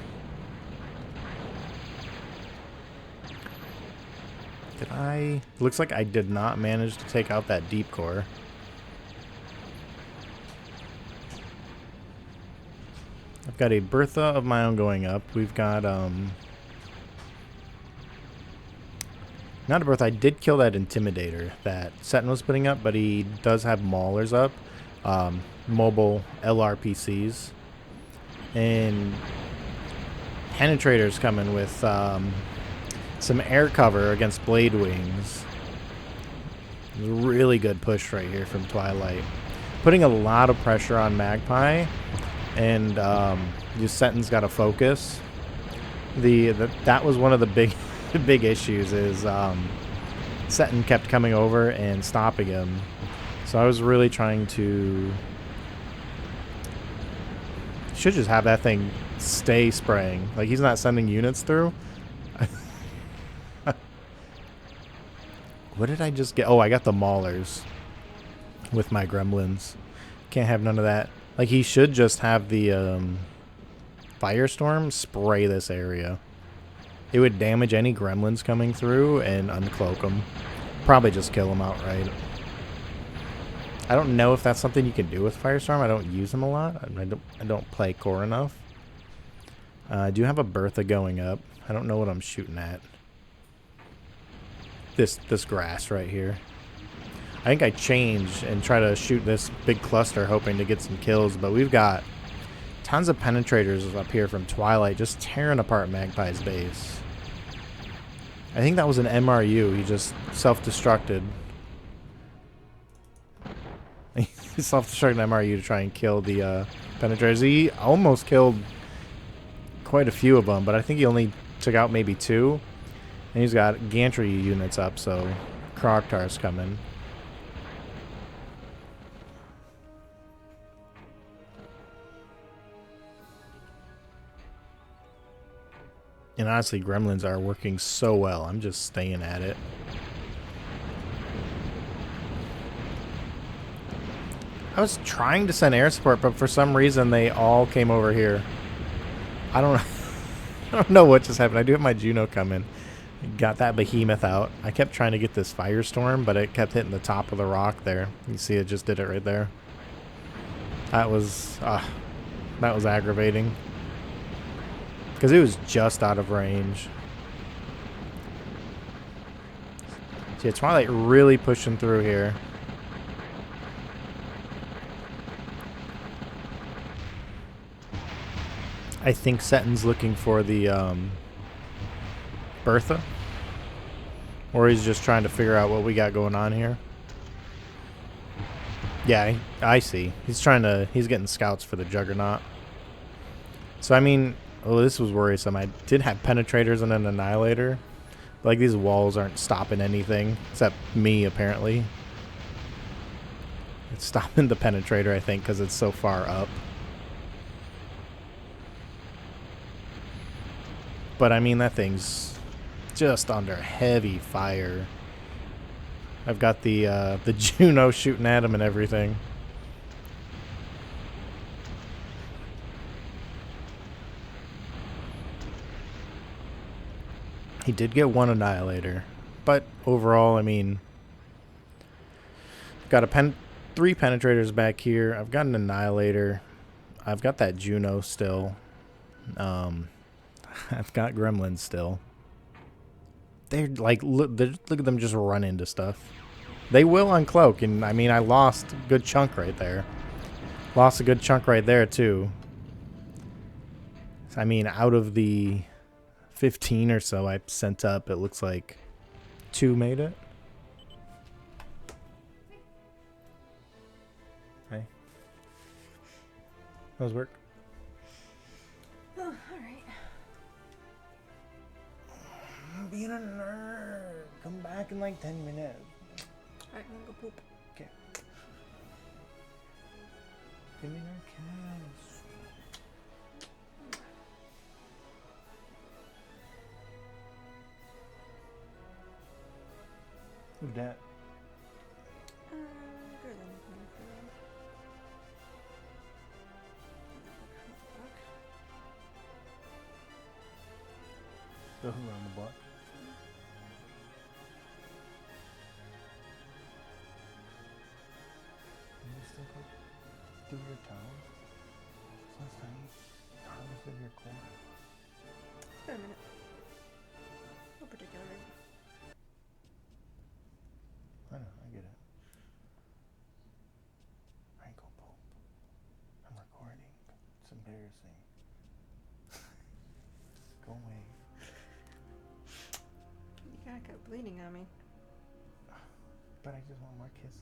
Speaker 1: Looks like I did not manage to take out that deep core. I've got a Bertha of my own going up. We've got, not a Bertha. I did kill that Intimidator that Setin was putting up, but he does have Maulers up. Mobile LRPCs. And Penetrators coming with, some air cover against Blade Wings. Really good push right here from Twilight. Putting a lot of pressure on Magpie. And just Setin's got to focus. That was one of the big issues is Setin kept coming over and stopping him. So I was really trying to... Should just have that thing stay spraying. Like, he's not sending units through. What did I just get? Oh, I got the Maulers with my gremlins. Can't have none of that. Like, he should just have the Firestorm spray this area. It would damage any gremlins coming through and uncloak them. Probably just kill them outright. I don't know if that's something you can do with Firestorm. I don't use them a lot. I don't play core enough. I do have a Bertha going up. I don't know what I'm shooting at. This grass right here. I think I change and try to shoot this big cluster hoping to get some kills, but we've got tons of penetrators up here from Twilight just tearing apart Magpie's base. I think that was an MRU. He just self-destructed. He self-destructed an MRU to try and kill the penetrators. He almost killed quite a few of them, but I think he only took out maybe 2. And he's got gantry units up, so Krogtar's coming. And honestly, gremlins are working so well. I'm just staying at it. I was trying to send air support, but for some reason they all came over here. I don't know what just happened. I do have my Juno coming. Got that behemoth out. I kept trying to get this Firestorm, but it kept hitting the top of the rock there. You see it just did it right there. That was aggravating. Because it was just out of range. See, Twilight really pushing through here. I think Setin's looking for the Bertha. Or he's just trying to figure out what we got going on here. Yeah, I see. He's getting scouts for the Juggernaut. So, I mean, oh, this was worrisome. I did have penetrators and an annihilator. But, like, these walls aren't stopping anything. Except me, apparently. It's stopping the penetrator, I think, because it's so far up. But, I mean, that thing's just under heavy fire. I've got the Juno shooting at him and everything. He did get one Annihilator, but overall, I mean, got three Penetrators back here. I've got an Annihilator. I've got that Juno still. I've got Gremlins still. They're like, look at them just run into stuff. They will uncloak, and I mean, I lost a good chunk right there. Lost a good chunk right there, too. I mean, out of the 15 or so I sent up, it looks like 2 made it. Hey. How's work?
Speaker 2: Oh, alright.
Speaker 1: I'm being a nerd. Come back in like 10 minutes.
Speaker 2: Alright, I'm gonna go poop.
Speaker 1: Okay. Give me your cash. Who's that? The who on the block? Can you still go do your town? Last time you harvested your corn.
Speaker 2: It's been a minute. No particular reason.
Speaker 1: I know, I get it. I ain't gonna poop. I'm recording. It's embarrassing. Go away.
Speaker 2: You gotta quit bleeding on me.
Speaker 1: But I just want more kisses.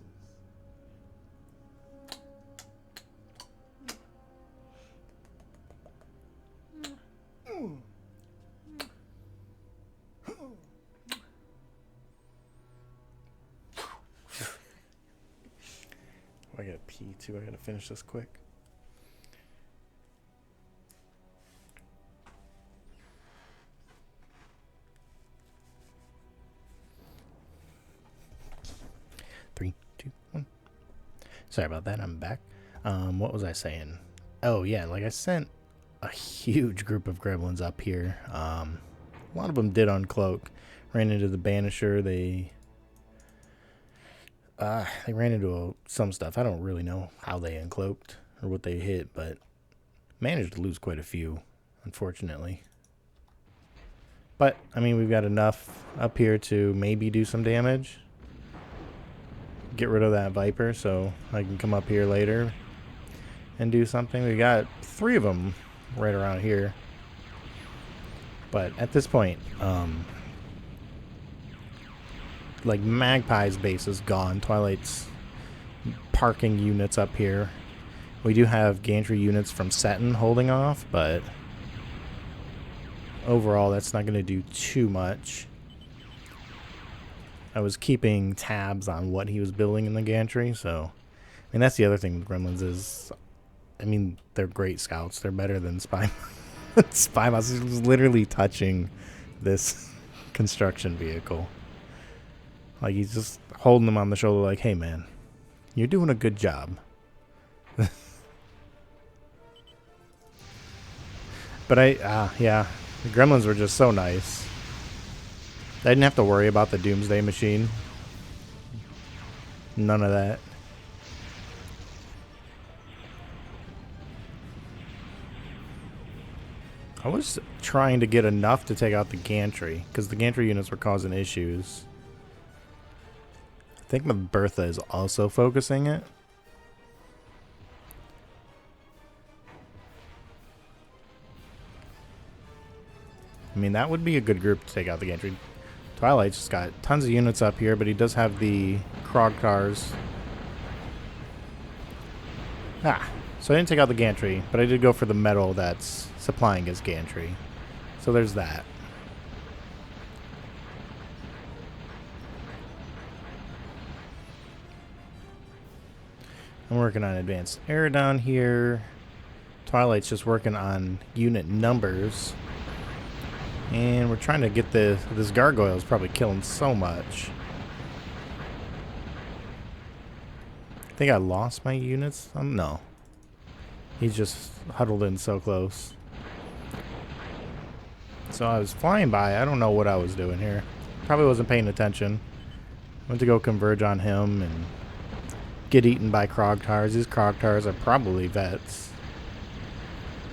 Speaker 1: I gotta pee too. I gotta finish this quick. Three, two, one. Sorry about that. I'm back. What was I saying? Oh yeah, like I sent a huge group of gremlins up here. A lot of them did uncloak. Ran into the Banisher. They ran into some stuff. I don't really know how they uncloaked or what they hit, but managed to lose quite a few, unfortunately. But, I mean, we've got enough up here to maybe do some damage. Get rid of that Viper so I can come up here later and do something. We got 3 of them right around here. But at this point, like Magpie's base is gone. Twilight's parking units up here. We do have gantry units from Setin holding off, but overall that's not going to do too much. I was keeping tabs on what he was building in the gantry, so I mean that's the other thing with Gremlins is, I mean they're great scouts. They're better than Spy. Spy Mouse is literally touching this construction vehicle. Like, he's just holding them on the shoulder like, hey, man, you're doing a good job. But yeah, the Gremlins were just so nice. I didn't have to worry about the Doomsday Machine. None of that. I was trying to get enough to take out the gantry, because the gantry units were causing issues. I think my Bertha is also focusing it. I mean, that would be a good group to take out the gantry. Twilight's just got tons of units up here, but he does have the Krog cars. So I didn't take out the gantry, but I did go for the metal that's supplying his gantry. So there's that. I'm working on advanced air down here. Twilight's just working on unit numbers. And we're trying to get this gargoyle is probably killing so much. I think I lost my units. No. He's just huddled in so close. So I was flying by. I don't know what I was doing here. Probably wasn't paying attention. Went to go converge on him and get eaten by Krogtars. These Krogtars are probably vets.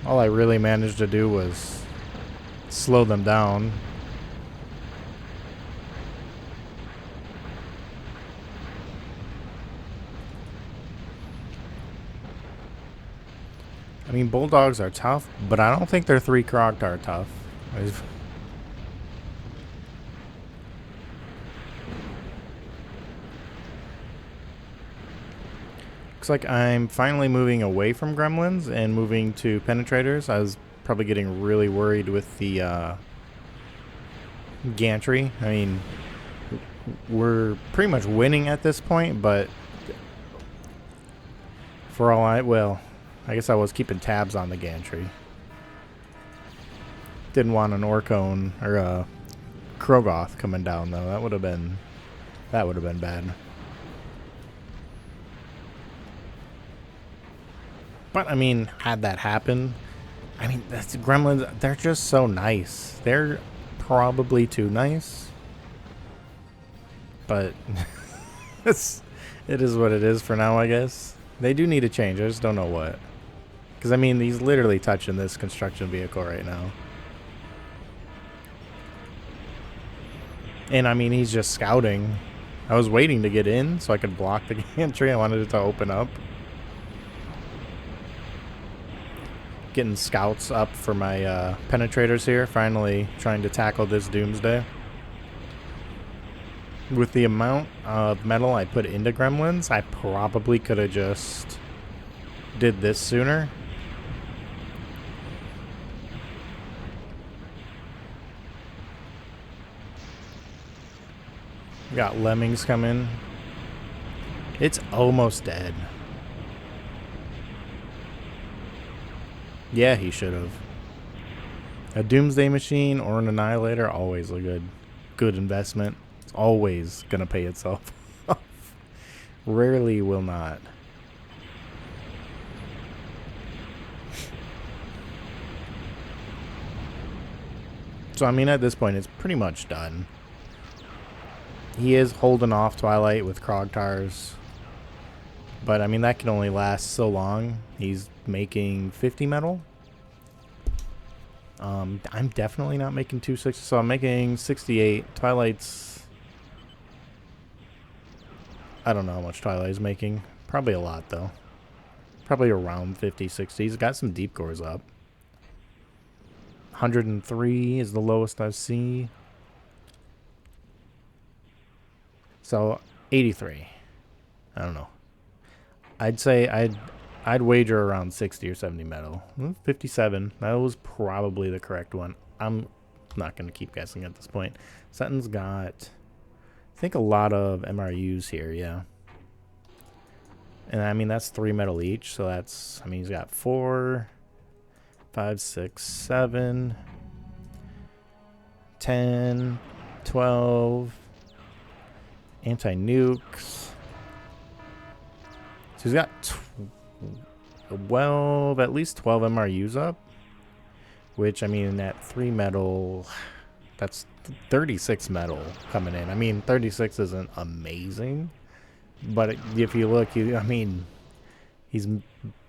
Speaker 1: All I really managed to do was slow them down. I mean, bulldogs are tough, but I don't think they're 3 Krogtar tough. Looks like I'm finally moving away from gremlins and moving to penetrators. I was probably getting really worried with the gantry. I mean, we're pretty much winning at this point, but for all I guess I was keeping tabs on the gantry. Didn't want an Orcone or a Krogoth coming down though. That would have been bad. But I mean, had that happen, I mean, that's gremlins. They're just so nice. They're probably too nice, but it is what it is for now, I guess. They do need a change. I just don't know what. Because I mean, he's literally touching this construction vehicle right now. And I mean, he's just scouting. I was waiting to get in so I could block the gantry. I wanted it to open up. Getting scouts up for my penetrators here. Finally trying to tackle this doomsday. With the amount of metal I put into gremlins, I probably could have just did this sooner. We got lemmings coming. It's almost dead. Yeah, he should have. A doomsday machine or an annihilator, always a good investment. It's always gonna pay itself off. Rarely will not. So I mean, at this point, it's pretty much done. He is holding off Twilight with Krogtars. But I mean, that can only last so long. He's making 50 metal. I'm definitely not making 260, so I'm making 68. Twilight's... I don't know how much Twilight is making. Probably a lot, though. Probably around 50, 60. He's got some deep cores up. 103 is the lowest I've seen. So 83. I don't know. I'd say I'd wager around 60 or 70 metal. 57. That was probably the correct one. I'm not going to keep guessing at this point. Setin's got, I think, a lot of MRUs here, yeah. And I mean, that's 3 metal each. So that's, I mean, he's got 4, 5, 6, 7, 10, 12. Anti-nukes. So he's got 12, at least 12 MRUs up. Which, I mean, at 3 metal, that's 36 metal coming in. I mean, 36 isn't amazing. But if you look, I mean, he's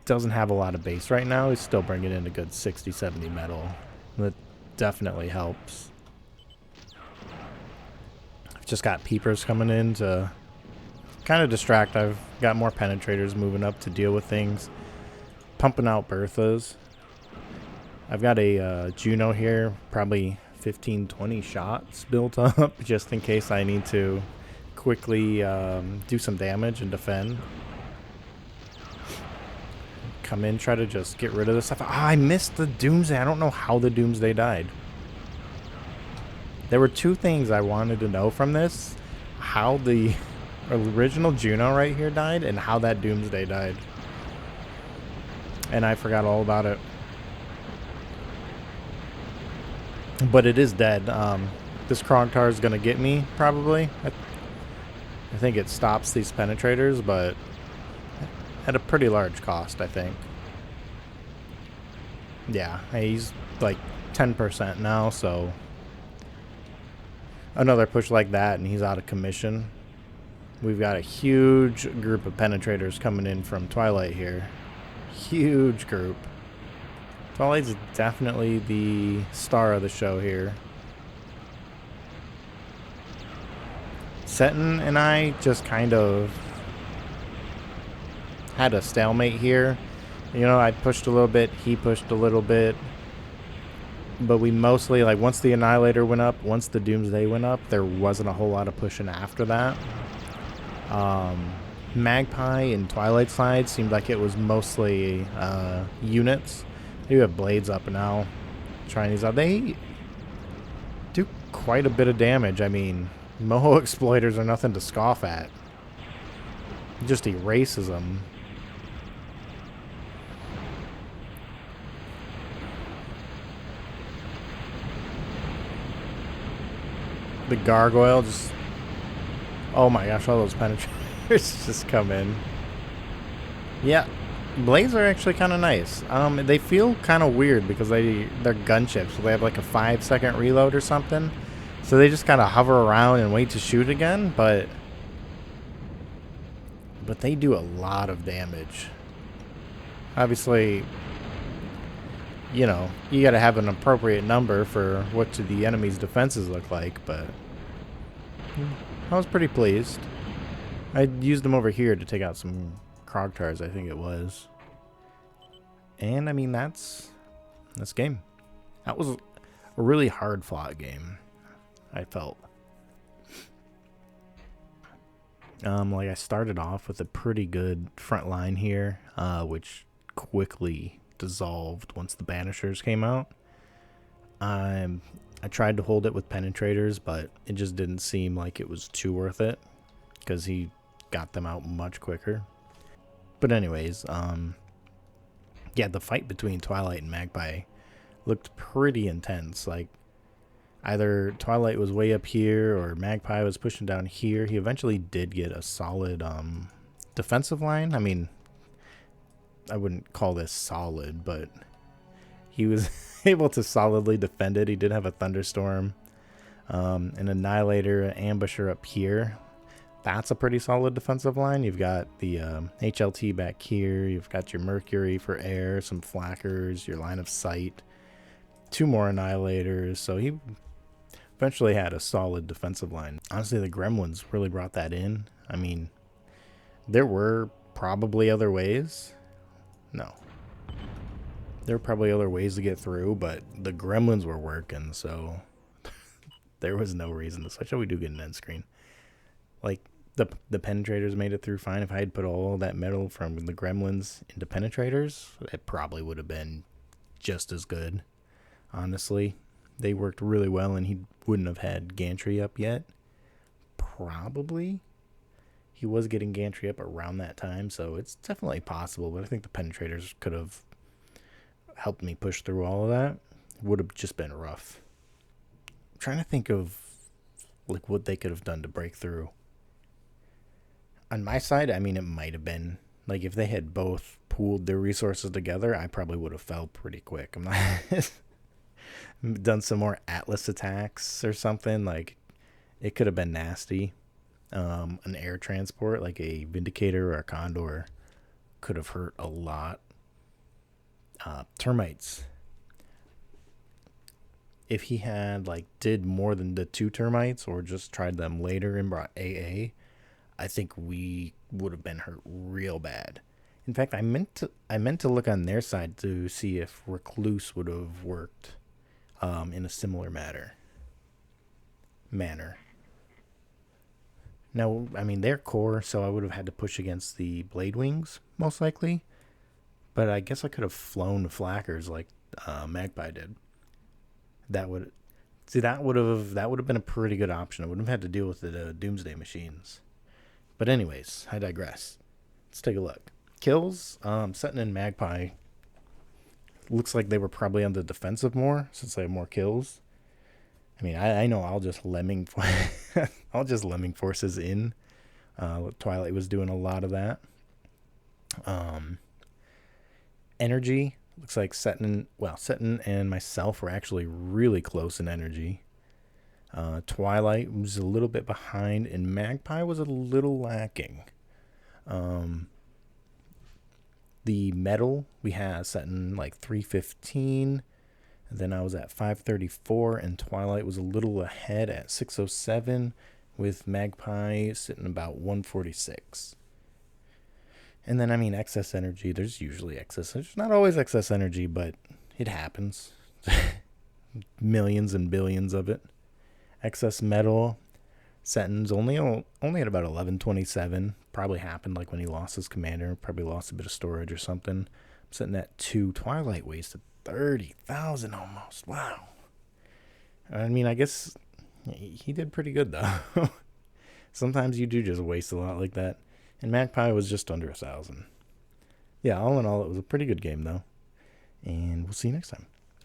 Speaker 1: doesn't have a lot of base right now. He's still bringing in a good 60, 70 metal. That definitely helps. Just got peepers coming in to kind of distract. I've got more penetrators moving up to deal with things. Pumping out Berthas. I've got a Juno here, probably 15, 20 shots built up just in case I need to quickly do some damage and defend. Come in, try to just get rid of this stuff. I missed the Doomsday. I don't know how the Doomsday died. There were 2 things I wanted to know from this. How the original Juno right here died and how that Doomsday died. And I forgot all about it. But it is dead. This Krogtar is going to get me, probably. I think it stops these penetrators, but at a pretty large cost, I think. Yeah, he's like 10% now, so another push like that and he's out of commission. We've got a huge group of penetrators coming in from Twilight here. Huge group. Twilight's definitely the star of the show here. Setin and I just kind of had a stalemate here. You know, I pushed a little bit, he pushed a little bit. But we mostly, like, once the Annihilator went up, once the Doomsday went up, there wasn't a whole lot of pushing after that. Magpie and Twilight side seemed like it was mostly units. They do have blades up now. Trying these out. They do quite a bit of damage. I mean, Moho exploiters are nothing to scoff at. It just erases them. The gargoyle just... Oh my gosh, all those penetrators just come in. Yeah, blades are actually kind of nice. They feel kind of weird because they're gunships, so they have like a 5-second reload or something. So they just kind of hover around and wait to shoot again, but they do a lot of damage. Obviously, you know, you got to have an appropriate number for what the enemy's defenses look like, but I was pretty pleased. I used them over here to take out some Krogtars, I think it was. And, I mean, that's game. That was a really hard-fought game, I felt. Like, I started off with a pretty good front line here, which quickly dissolved once the Banishers came out. I tried to hold it with penetrators, but it just didn't seem like it was too worth it because he got them out much quicker. But anyways, yeah, the fight between Twilight and Magpie looked pretty intense. Like, either Twilight was way up here or Magpie was pushing down here. He eventually did get a solid defensive line. I mean, I wouldn't call this solid, but he was able to solidly defend it. He did have a thunderstorm, an Annihilator, an ambusher up here. That's a pretty solid defensive line. You've got the HLT back here. You've got your Mercury for air, some flackers, your line of sight, 2 more Annihilators. So he eventually had a solid defensive line. Honestly, the Gremlins really brought that in. I mean, there were probably other ways. No. There were probably other ways to get through, but the Gremlins were working, so there was no reason to switch. Oh, we do get an end screen. Like, the penetrators made it through fine. If I had put all that metal from the Gremlins into penetrators, it probably would have been just as good, honestly. They worked really well, and he wouldn't have had gantry up yet. Probably. He was getting gantry up around that time, so it's definitely possible, but I think the penetrators could have helped me push through all of that. It would have just been rough. I'm trying to think of like what they could have done to break through. On my side, I mean, it might have been like if they had both pooled their resources together, I probably would have fell pretty quick. I'm not done some more Atlas attacks or something. Like, it could have been nasty. An air transport like a Vindicator or a Condor could have hurt a lot. Termites. If he had like did more than the 2 termites or just tried them later and brought AA, I think we would have been hurt real bad. In fact, I meant to look on their side to see if Recluse would have worked in a similar manner. Now, I mean, they're core, so I would have had to push against the Blade Wings, most likely. But I guess I could have flown flackers like Magpie did. That would have been a pretty good option. I wouldn't have had to deal with the Doomsday machines. But anyways, I digress. Let's take a look. Kills, Setin and Magpie. Looks like they were probably on the defensive more since they have more kills. I mean, I know I'll just lemming forces in. Twilight was doing a lot of that. Energy, Looks like Setin and myself were actually really close in energy. Twilight was a little bit behind, and Magpie was a little lacking. Um, the metal we had Setin like 315. And then I was at 534, and Twilight was a little ahead at 607, with Magpie sitting about 146. And then, I mean, excess energy, there's usually excess. There's not always excess energy, but it happens. Millions and billions of it. Excess metal, Setin's only at about 1127. Probably happened like when he lost his commander. Probably lost a bit of storage or something. I'm sitting at 2. Twilight wasted 30,000 almost. Wow. I mean, I guess he did pretty good, though. Sometimes you do just waste a lot like that. And Magpie was just under 1,000. Yeah, all in all, it was a pretty good game, though. And we'll see you next time.